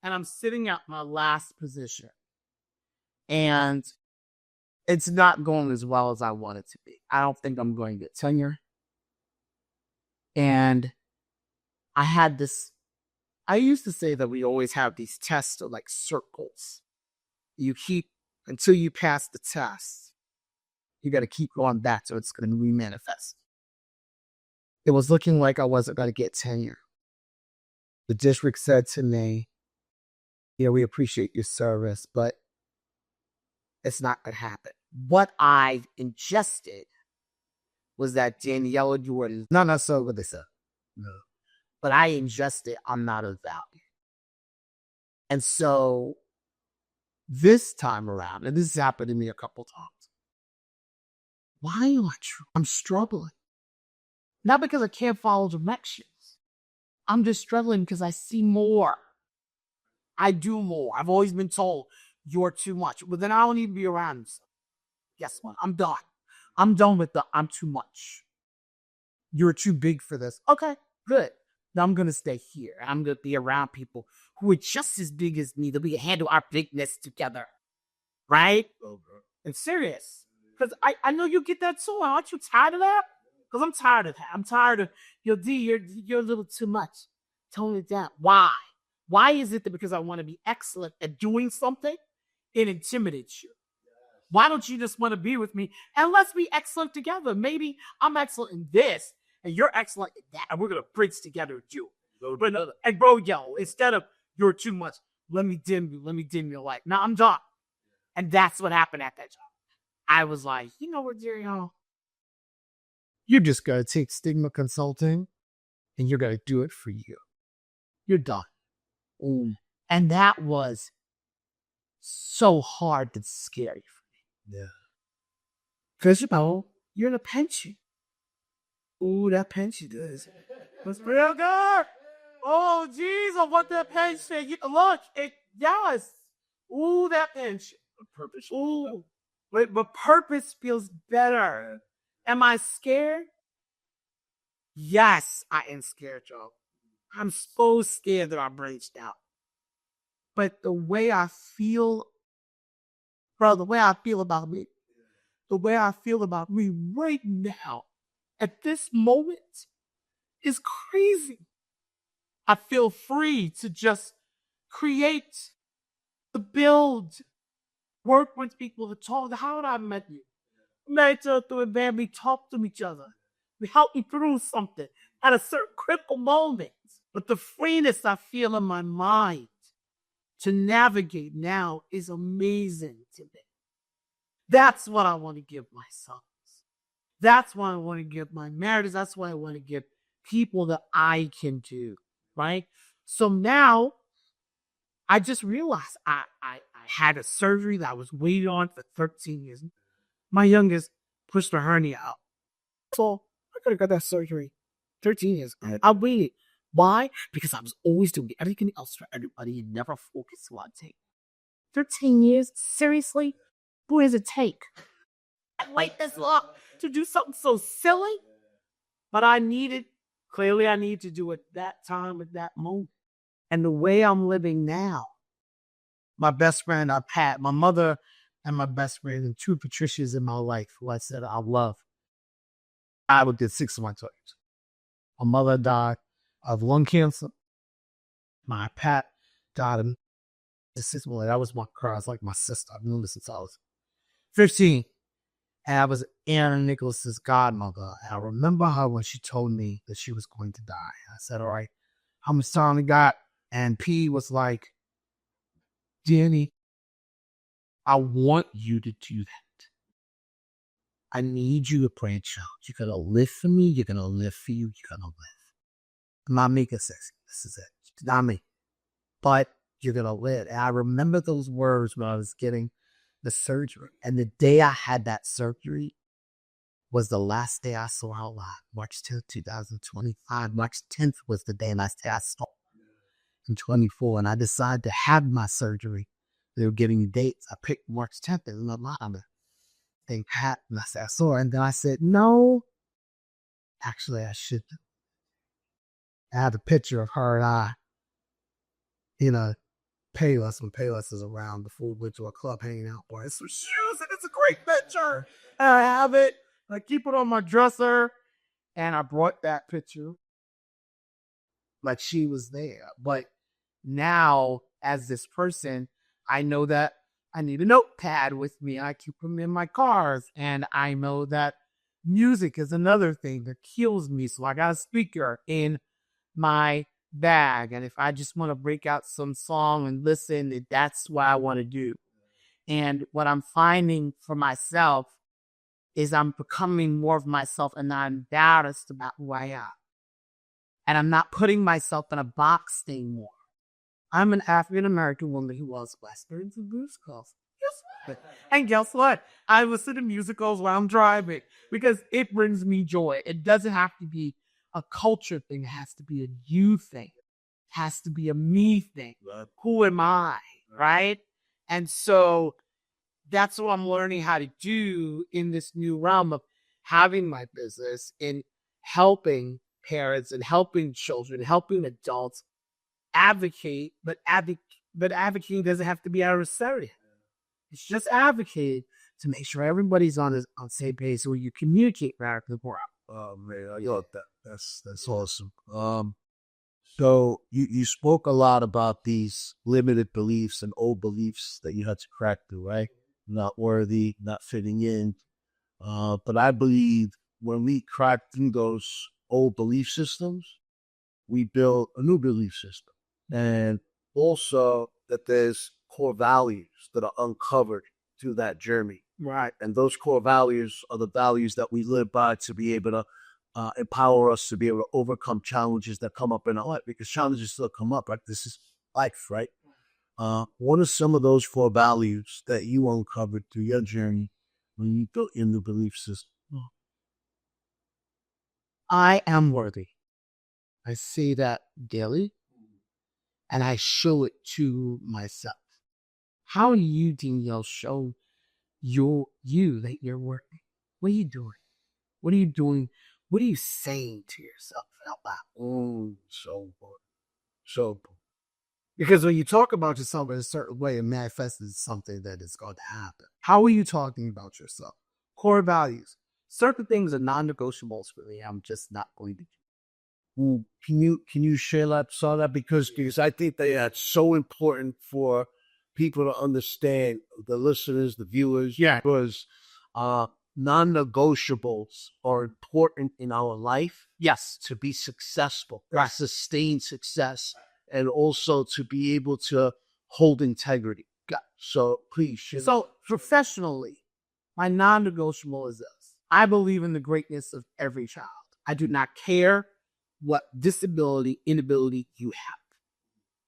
and I'm sitting at my last position. And it's not going as well as I want it to be. I don't think I'm going to get tenure. And I used to say that we always have these tests of like circles. You keep, until you pass the test, you got to keep going back so it's going to remanifest. It was looking like I wasn't going to get tenure. The district said to me, yeah, we appreciate your service, but it's not going to happen. What I ingested was that Danielle, you were not necessarily what they said. No. But I ingested, I'm not of value. And so this time around, and this has happened to me a couple times, why am I'm struggling? Not because I can't follow directions. I'm just struggling because I see more. I do more. I've always been told, you're too much. But then I don't need to be around you. Guess what? I'm done. I'm done with the I'm too much. You're too big for this. Okay, good. Now I'm going to stay here. I'm going to be around people who are just as big as me, that we can handle our bigness together. Right? And serious. Because I know you get that too. Aren't you tired of that? Because I'm tired of that. I'm tired of, D, you're a little too much. Tone it down. Why? Why is it that because I want to be excellent at doing something, it intimidates you? Why don't you just want to be with me and let's be excellent together? Maybe I'm excellent in this and you're excellent in that, and we're going to bridge together with you. But, and bro, instead of you're too much, let me dim your light. Now I'm done. And that's what happened at that job. I was like, you know what, Jerry, you're just going to take Stigma Consulting and you're going to do it for you. You're done. And that was so hard and scary for me. Yeah. Because, you're in a pension. Ooh, that pension does. It's real good. Oh, jeez, I want that pension. Look, yes. Ooh, that pension. Purpose. Ooh. But purpose feels better. Am I scared? Yes, I am scared, Joe. I'm so scared that I'm branched out. But the way I feel, the way I feel about me right now, at this moment, is crazy. I feel free to just create, to build, work with people, to talk. How did I met you? Met each other through a band. We talked to each other. We helped me through something at a certain critical moment. But the freeness I feel in my mind to navigate now is amazing to me. That's what I want to give my sons. That's what I want to give my marriages. That's what I want to give people that I can do, right? So now I just realized I had a surgery that I was waiting on for 13 years. My youngest pushed her hernia out. So I could have got that surgery 13 years. I waited. Why? Because I was always doing everything else for everybody and never focused on one thing. 13 years? Seriously? What does it take? I wait this long to do something so silly? But I needed to do it that time at that moment. And the way I'm living now, my best friend I've had, my mother and my best friend, and two Patricias in my life who I said I love. I did 6 of my 20s. My mother died of lung cancer. My Pat died of disability. That was my car. I was like my sister. I've known her since I was 15. And I was Anna Nicholas's godmother. And I remember her when she told me that she was going to die. I said, all right, how much time we got? And P was like, Danny, I want you to do that. I need you to pray a child. You're going to live for me. You're going to live for you. You're going to live. I'm not making sexy. This is it. It's not me. But you're going to live. And I remember those words when I was getting the surgery. And the day I had that surgery was the last day I saw her alive. March 10th, 2025. March 10th was the day last day I saw her in 24. And I decided to have my surgery. They were giving me dates. I picked March 10th. There's a lot of it. They had, and I said, I saw her. And then I said, no, actually, I shouldn't. I had a picture of her and I in a Payless when Payless is around before we went to a club hanging out. Boy, it's some shoes and it's a great picture. And I have it. I keep it on my dresser. And I brought that picture like she was there. But now, as this person, I know that I need a notepad with me. I keep them in my cars. And I know that music is another thing that kills me. So I got a speaker in my bag. And if I just want to break out some song and listen, that's what I want to do. And what I'm finding for myself is I'm becoming more of myself and not embarrassed about who I am. And I'm not putting myself in a box anymore. I'm an African-American woman who loves westerns and musicals. And guess what? I listen to musicals while I'm driving because it brings me joy. It doesn't have to be a culture thing. It has to be a you thing. It has to be a me thing. Who am I? Right? And so that's what I'm learning how to do in this new realm of having my business in helping parents and helping children, helping adults advocate, but advocating doesn't have to be adversarial. It's just advocating to make sure everybody's on the same page so you communicate better to the world. Oh man, I love that. That's awesome. So you spoke a lot about these limited beliefs and old beliefs that you had to crack through, right? Not worthy, not fitting in. But I believe when we crack through those old belief systems, we build a new belief system. And also that there's core values that are uncovered through that journey. Right. And those core values are the values that we live by to be able to empower us to be able to overcome challenges that come up in our life, because challenges still come up, right? This is life, right? What are some of those core values that you uncovered through your journey when you built your new belief system? I am worthy. I say that daily, and I show it to myself. How do you, Danielle, show you that you're worthy? What are you doing? What are you doing? What are you saying to yourself out loud? Oh, so important. So important. Because when you talk about yourself in a certain way, it manifests as something that is going to happen. How are you talking about yourself? Core values. Certain things are non-negotiables for me. I'm just not going to do. Can you share that some of that because I think that that's so important for people to understand, the listeners, the viewers. Yeah. Because non-negotiables are important in our life. Yes. To be successful, Right. sustain success, and also to be able to hold integrity. So please share. So professionally, my non-negotiable is this. I believe in the greatness of every child. I do not care what disability, inability you have.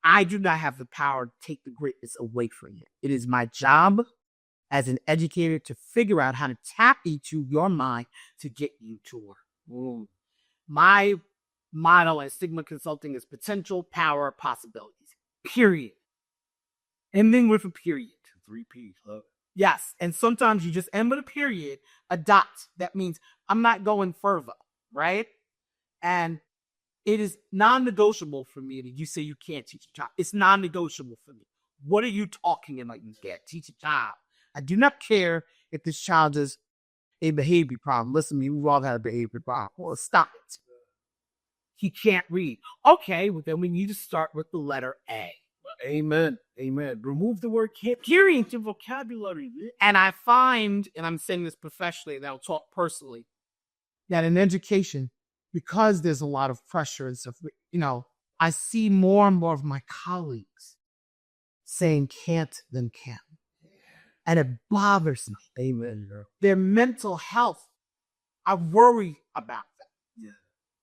I do not have the power to take the greatness away from you. It is my job as an educator to figure out how to tap into your mind to get you to work. My motto at Sigma Consulting is potential, power, possibilities. Period. Ending with a period. 3 P's. Yes. And sometimes you just end with a period, a dot. That means I'm not going further, right? And it is non-negotiable for me that you say you can't teach a child. It's non-negotiable for me. What are you talking about? You can't teach a child. I do not care if this child is a behavior problem. Listen to me, we've all had a behavior problem. Well, stop it. He can't read. Okay, well then we need to start with the letter A. Amen. Amen. Remove the word can't. Period to vocabulary. And I find, and I'm saying this professionally, and I'll talk personally, that in education, because there's a lot of pressure and stuff, I see more and more of my colleagues saying can't than can. And it bothers me. Amen. Their mental health, I worry about that. Yeah.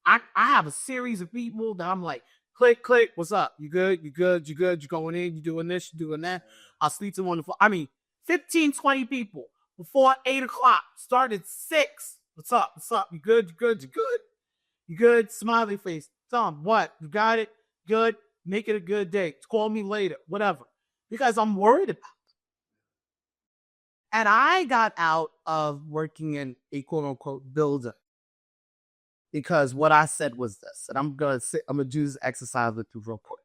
I have a series of people that I'm like, click, click, what's up? You good? You good? You good? You going in? You doing this? You doing that? I'll sleep to 1 to 4. 15, 20 people before 8 o'clock. Started 6. What's up? What's up? You good? You good? You good? You good? Smiley face. Tom, what? You got it? Good? Make it a good day. Call me later. Whatever. Because I'm worried about it. And I got out of working in a quote unquote building because what I said was this, and I'm gonna do this exercise with you real quick.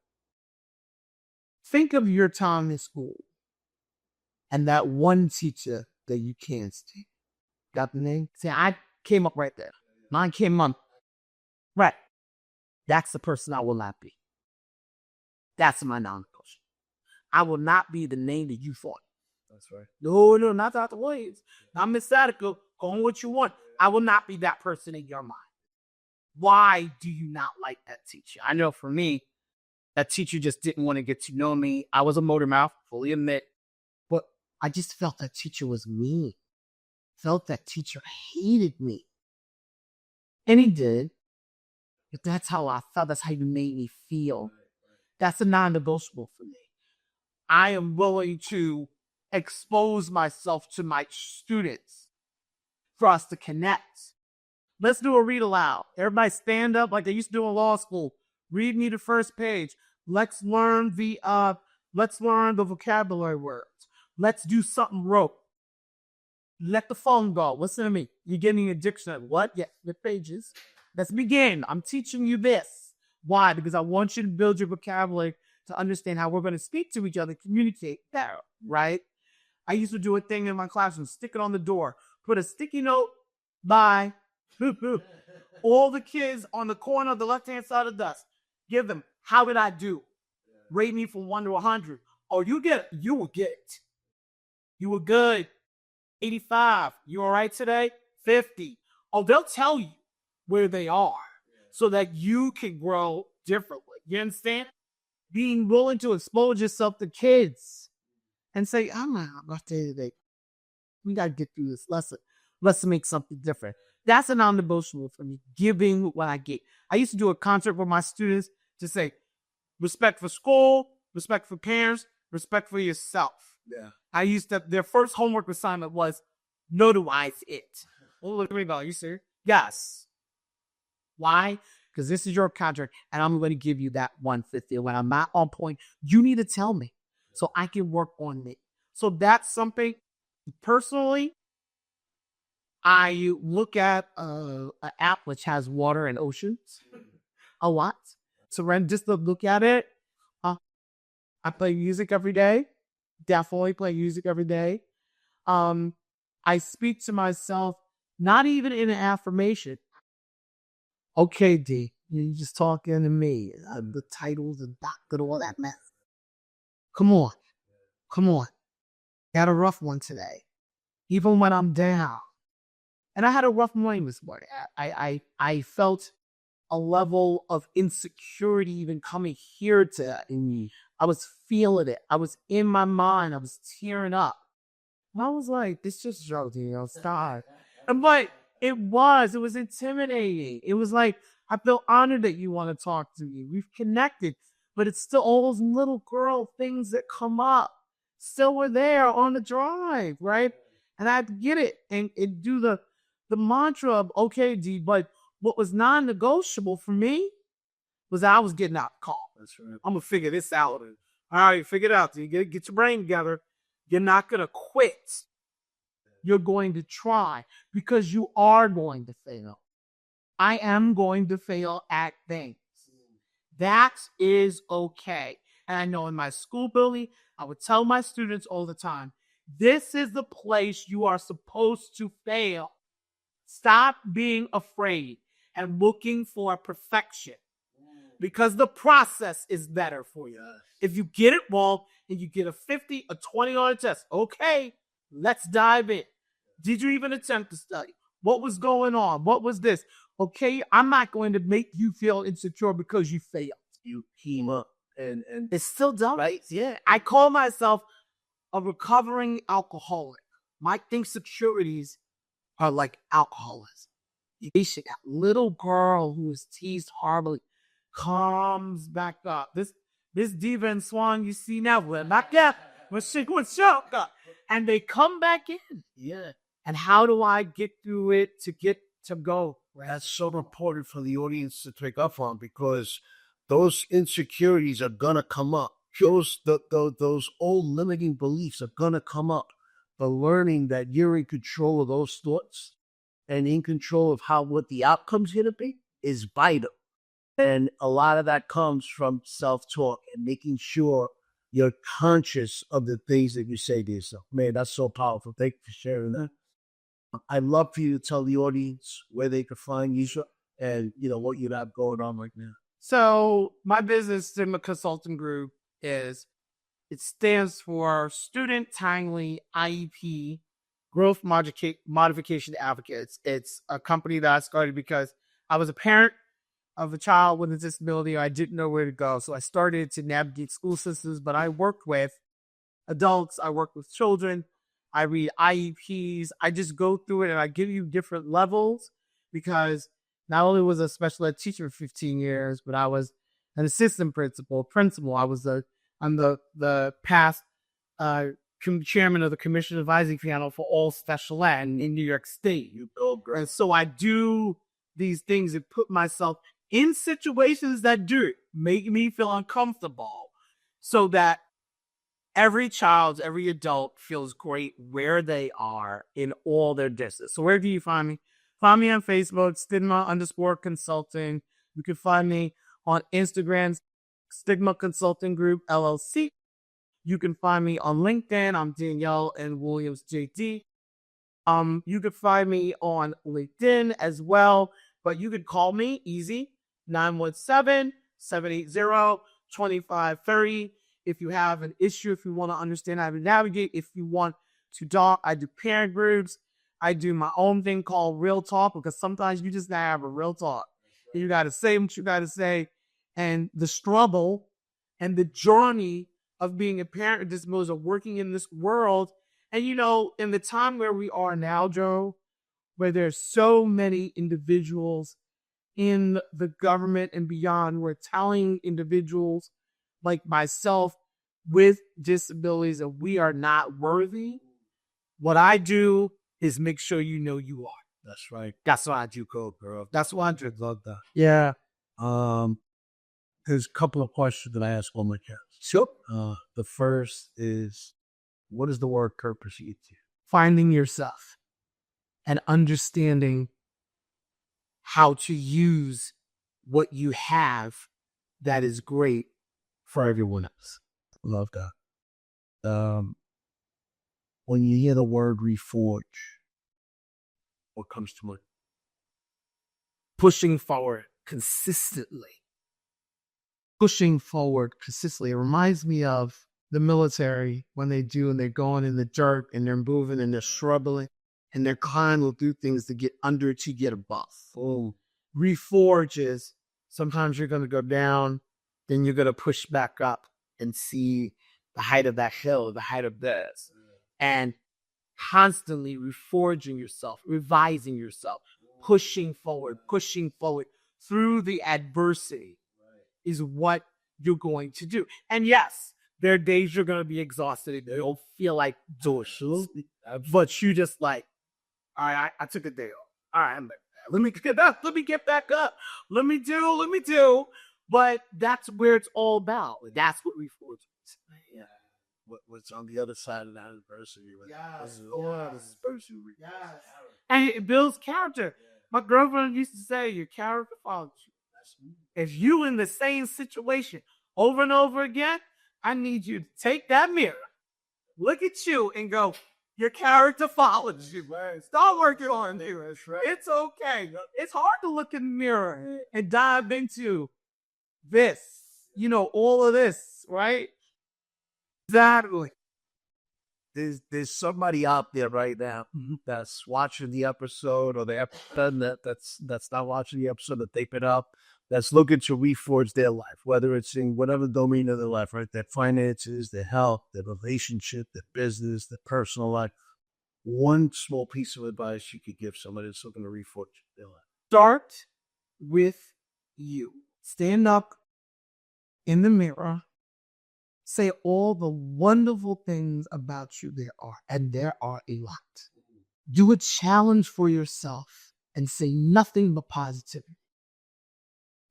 Think of your time in school and that one teacher that you can't stand. Got the name? See, I came up right there. Mine came up. Right. That's the person I will not be. That's my non-negotiable. I will not be the name that you thought. That's right. No, not Dr. Williams. Not Miss Sadako. Go on what you want. I will not be that person in your mind. Why do you not like that teacher? I know for me, that teacher just didn't want to get to know me. I was a motor mouth, fully admit. But I just felt that teacher was mean. Felt that teacher hated me. And he did. But that's how I felt. That's how you made me feel. That's a non-negotiable for me. I am willing to expose myself to my students for us to connect. Let's do a read aloud. Everybody stand up like they used to do in law school. Read me the first page. Let's learn the vocabulary words. Let's do something rote. Let the phone go. Listen to me. You're getting a dictionary. What? Yeah, the pages. Let's begin. I'm teaching you this. Why? Because I want you to build your vocabulary to understand how we're going to speak to each other, communicate better, right? I used to do a thing in my classroom, stick it on the door, put a sticky note by all the kids on the corner of the left-hand side of the desk. Give them, how did I do? Rate me from 1 to 100. Oh, you will get it. You were good. 85. You all right today? 50. Oh, they'll tell you where they are so that you can grow differently. You understand? Being willing to expose yourself to kids and say, I'm not about to today. We got to get through this lesson. Let's make something different. That's a non-negotiable for me, giving what I get. I used to do a concert with my students to say, respect for school, respect for parents, respect for yourself. Yeah. Their first homework assignment was notarize it. Oh, look at me, are you serious? Yes. Why? Because this is your contract, and I'm going to give you that 150. When I'm not on point, you need to tell me so I can work on me. So that's something, personally, I look at an app which has water and oceans a lot. So just to look at it, I play music every day. Definitely play music every day. I speak to myself, not even in an affirmation. Okay, D, You just talking to me. The titles, the doctor, all that mess. Come on. Come on. Had a rough one today. Even when I'm down. And I had a rough morning this morning. I felt a level of insecurity even coming here to I was feeling it. I was in my mind. I was tearing up. And I was like, this just drove me, stop. But it was intimidating. It was like, I feel honored that you want to talk to me. We've connected, but it's still all those little girl things that come up. Still were there on the drive, right? And I had to get it and do the mantra of, okay, D, but what was non-negotiable for me was I was getting out the car. That's right. I'm going to figure this out. All right, figure it out. D. Get your brain together. You're not going to quit. You're going to try because you are going to fail. I am going to fail at things. That is okay. And I know in my school building, I would tell my students all the time, this is the place you are supposed to fail. Stop being afraid and looking for perfection because the process is better for you. If you get it wrong and you get a 50, a 20 on a test, okay, let's dive in. Did you even attempt to study? What was going on? What was this? Okay, I'm not going to make you feel insecure because you failed. You came up and it's still done. Right? Yeah. I call myself a recovering alcoholic. My insecurities are like alcoholism. A little girl who was teased horribly comes back up. This diva and swan you see now, we're back there. And they come back in. Yeah. And how do I get through it to get to go? That's so important for the audience to pick up on because those insecurities are gonna come up. Those old limiting beliefs are gonna come up. But learning that you're in control of those thoughts and in control of what the outcome's gonna be is vital. And a lot of that comes from self-talk and making sure you're conscious of the things that you say to yourself. Man, that's so powerful. Thank you for sharing that. I'd love for you to tell the audience where they can find you and what you have going on right now. So my business, Stigma Consulting Group, it stands for Student Timely IEP Growth Modification Advocates. It's a company that I started because I was a parent of a child with a disability. I didn't know where to go. So I started to navigate school systems, but I worked with adults. I work with children. I read IEPs. I just go through it and I give you different levels because not only was I a special ed teacher for 15 years, but I was an assistant principal. I'm the past chairman of the Commission Advisory Panel for all special ed in New York State. And so I do these things and put myself in situations that make me feel uncomfortable so that every child, every adult feels great where they are in all their distance. So where do you find me? Find me on Facebook, Stigma_Consulting. You can find me on Instagram, Stigma Consulting Group, LLC. You can find me on LinkedIn. I'm Danielle N. Williams, JD. You can find me on LinkedIn as well, but you can call me easy, 917-780-2530. If you have an issue, if you want to understand how to navigate, if you want to talk, I do parent groups. I do my own thing called Real Talk because sometimes you just gotta have a real talk. And you got to say what you got to say. And the struggle and the journey of being a parent with disabilities, of working in this world. And, in the time where we are now, Joe, where there's so many individuals in the government and beyond who are telling individuals like myself with disabilities that we are not worthy, what I do is make sure you know you are. That's right. That's what I do, girl. That's what I do. Love that. Yeah. There's a couple of questions that I ask all my guests. Sure. The first is, what is the word purpose to you? Finding yourself and understanding how to use what you have that is great for everyone else. Love that. When you hear the word reforge, what comes to mind? Pushing forward, consistently. Pushing forward consistently. It reminds me of the military when they do, and they're going in the dirt and they're moving and they're struggling and their kind will do things to get under to get above. Reforges, sometimes you're going to go down, then you're going to push back up and see the height of that hill, the height of this. And constantly reforging yourself, revising yourself, pushing forward through the adversity is what you're going to do. And yes, there are days you're going to be exhausted. You don't feel like doing shit. But you just like, all right, I took a day off. All right, I'm back. Let me get up. Let me get back up. Let me do. But that's where it's all about. That's what Reforge is. Yeah. What's on the other side of that adversity? Yes. And it builds character. My girlfriend used to say, your character follows you. If you in the same situation over and over again, I need you to take that mirror, look at you, and go, your character follows you. Start working on it. It's okay. It's hard to look in the mirror and dive into this, all of this, right? Exactly. There's somebody out there right now that's watching the episode, or the episode that's not watching the episode, that they put up, that's looking to reforge their life, whether it's in whatever domain of their life, right? Their finances, their health, their relationship, their business, their personal life. One small piece of advice you could give somebody that's looking to reforge their life. Start with you. Stand up in the mirror. Say all the wonderful things about you there are, and there are a lot. Do a challenge for yourself and say nothing but positivity.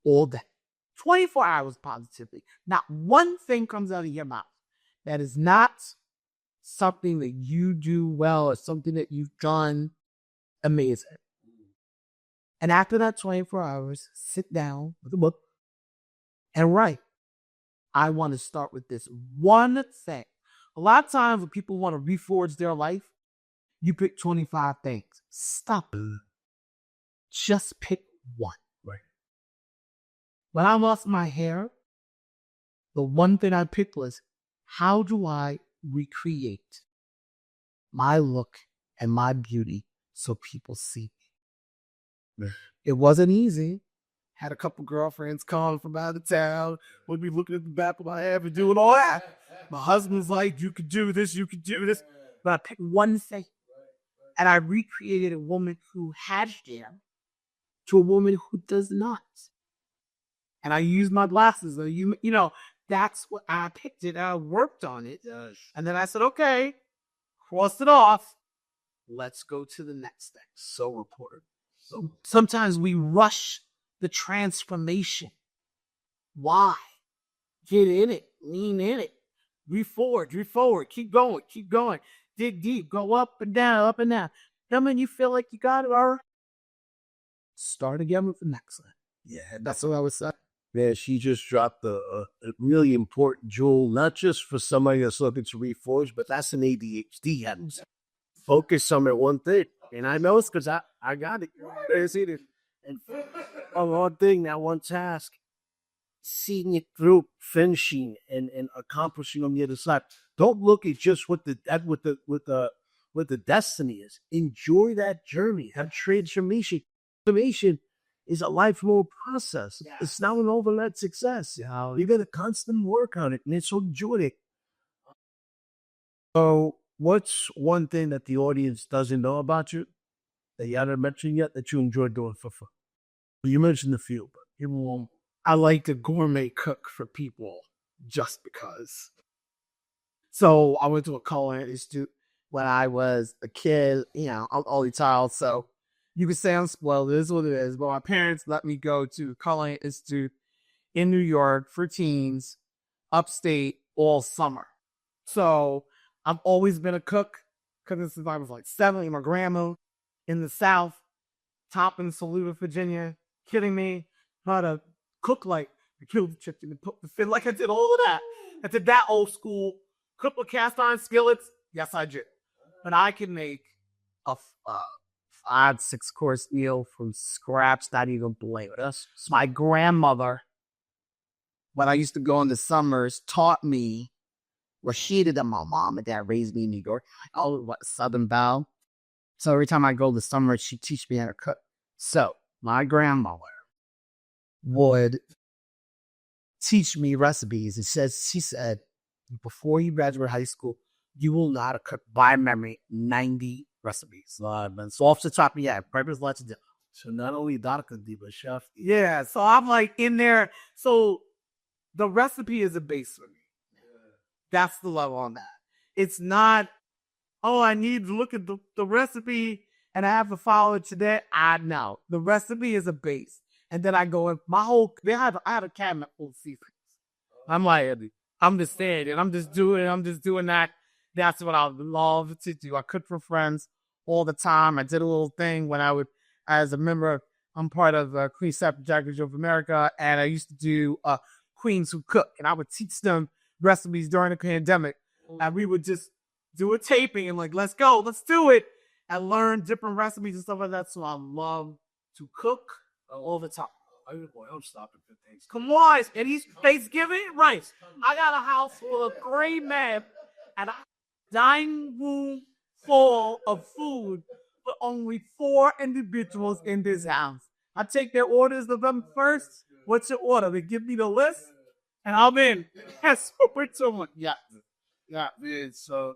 All day. 24 hours positively. Not one thing comes out of your mouth that is not something that you do well or something that you've done amazing. And after that 24 hours, sit down with a book and write. I want to start with this one thing. A lot of times when people want to reforge their life, you pick 25 things. Stop. Just pick one. Right. When I lost my hair, the one thing I picked was, how do I recreate my look and my beauty so people see me? It wasn't easy. Had a couple girlfriends calling from out of town. Would be looking at the back of my head and doing all that. My husband's like, you could do this, you could do this. But I picked one thing. And I recreated a woman who had hair to a woman who does not. And I used my glasses. That's what I picked it. I worked on it. And then I said, okay, crossed it off. Let's go to the next thing. So important. Sometimes we rush the transformation. Why? Get in it. Lean in it. Reforward. Keep going. Dig deep. Go up and down. Then when you feel like you got it, all right, start again with the next one. Yeah, That's what I was saying. Man, she just dropped a really important jewel, not just for somebody that's looking to reforge, but that's an ADHD habit. Focus on that one thing. And I know it's because I got it. And on one thing, that one task, seeing it through, finishing and accomplishing on the other side. Don't look at just what the destiny is. Enjoy that journey. Have transformation. Transformation is a lifelong process. Yeah. It's not an overnight success. You got to constantly work on it, and it's so enjoy it. So, what's one thing that the audience doesn't know about you that you haven't mentioned yet that you enjoy doing for fun? Well, you mentioned a few, but people won't. I like to gourmet cook for people just because. So I went to a culinary institute when I was a kid. I'm an only child, so you could say I'm spoiled. It is what it is. But my parents let me go to culinary institute in New York for teens, upstate, all summer. So I've always been a cook. Cooking since I was like 7. My grandma in the South, top in Saluda, Virginia. Kidding me? How to cook like I killed the chicken and put the fin. Like I did all of that. I did that old school. Cook with cast iron skillets. Yes, I did. But I can make a 5, 6-course meal from scratch, not even blame us. My grandmother, when I used to go in the summers, taught me, Rashida, that my mom and dad raised me in New York. Oh, what, Southern Belle. So every time I go to the summer, she teach me how to cook. So my grandmother would teach me recipes. She said, before you graduate high school, you will know how to cook by memory 90 recipes. So off the top of your head, breakfast, lunch, and dinner. So not only Dr. D, but chef. Yeah, so I'm like in there. So the recipe is a base for me. That's the level on that. It's not, oh, I need to look at the recipe and I have to follow it today. I know. The recipe is a base. And then I go in I had a cabinet full of seasonings. I'm like, I'm just saying it. I'm just doing that. That's what I love to do. I cook for friends all the time. I did a little thing when as a member, I'm part of Queen Staff Jackers of America, and I used to do Queens Who Cook, and I would teach them recipes during the pandemic. And we would just do a taping and like, let's go, let's do it, and learn different recipes and stuff like that. So I love to cook all the time. I'm stopping for things. Come on, and he's Thanksgiving, right? I got a house full of great men and a dining room full of food for only 4 individuals in this house. I take their orders of them first. What's your order? They give me the list, and I'm in. That's what we're doing. Yeah, man. So,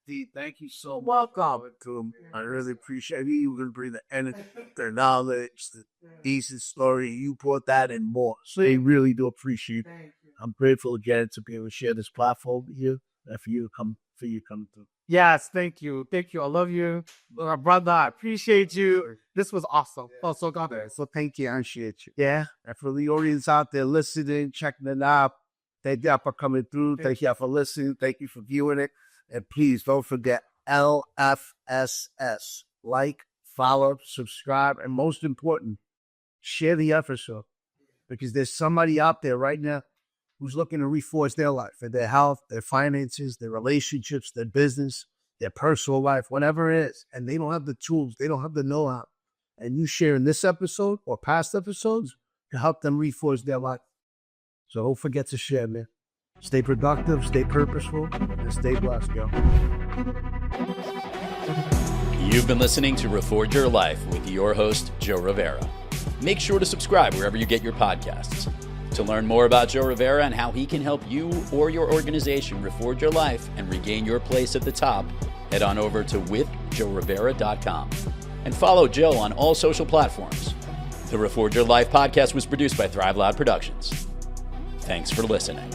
D, thank you so much. Welcome. I really appreciate it. You can bring the energy, the knowledge, the decent story. You brought that and more. So they really do appreciate it. I'm grateful again to be able to share this platform here and for you to come through. Yes, thank you. Thank you. I love you. Brother, I appreciate you. This was awesome. Oh, so God bless. So thank you. I appreciate you. Yeah. And for the audience out there listening, checking it out, thank you for coming through. Thank you for listening. Thank you for viewing it. And please don't forget LFSS. Like, follow, subscribe, and most important, share the episode. Because there's somebody out there right now who's looking to reforge their life and their health, their finances, their relationships, their business, their personal life, whatever it is. And they don't have the tools. They don't have the know-how. And you sharing this episode or past episodes to help them reforge their life. So don't forget to share, man. Stay productive, stay purposeful, and stay blessed, yo. You've been listening to Reforge Your Life with your host, Joe Rivera. Make sure to subscribe wherever you get your podcasts. To learn more about Joe Rivera and how he can help you or your organization reforge your life and regain your place at the top, head on over to withjoerivera.com and follow Joe on all social platforms. The Reforge Your Life podcast was produced by Thrive Loud Productions. Thanks for listening.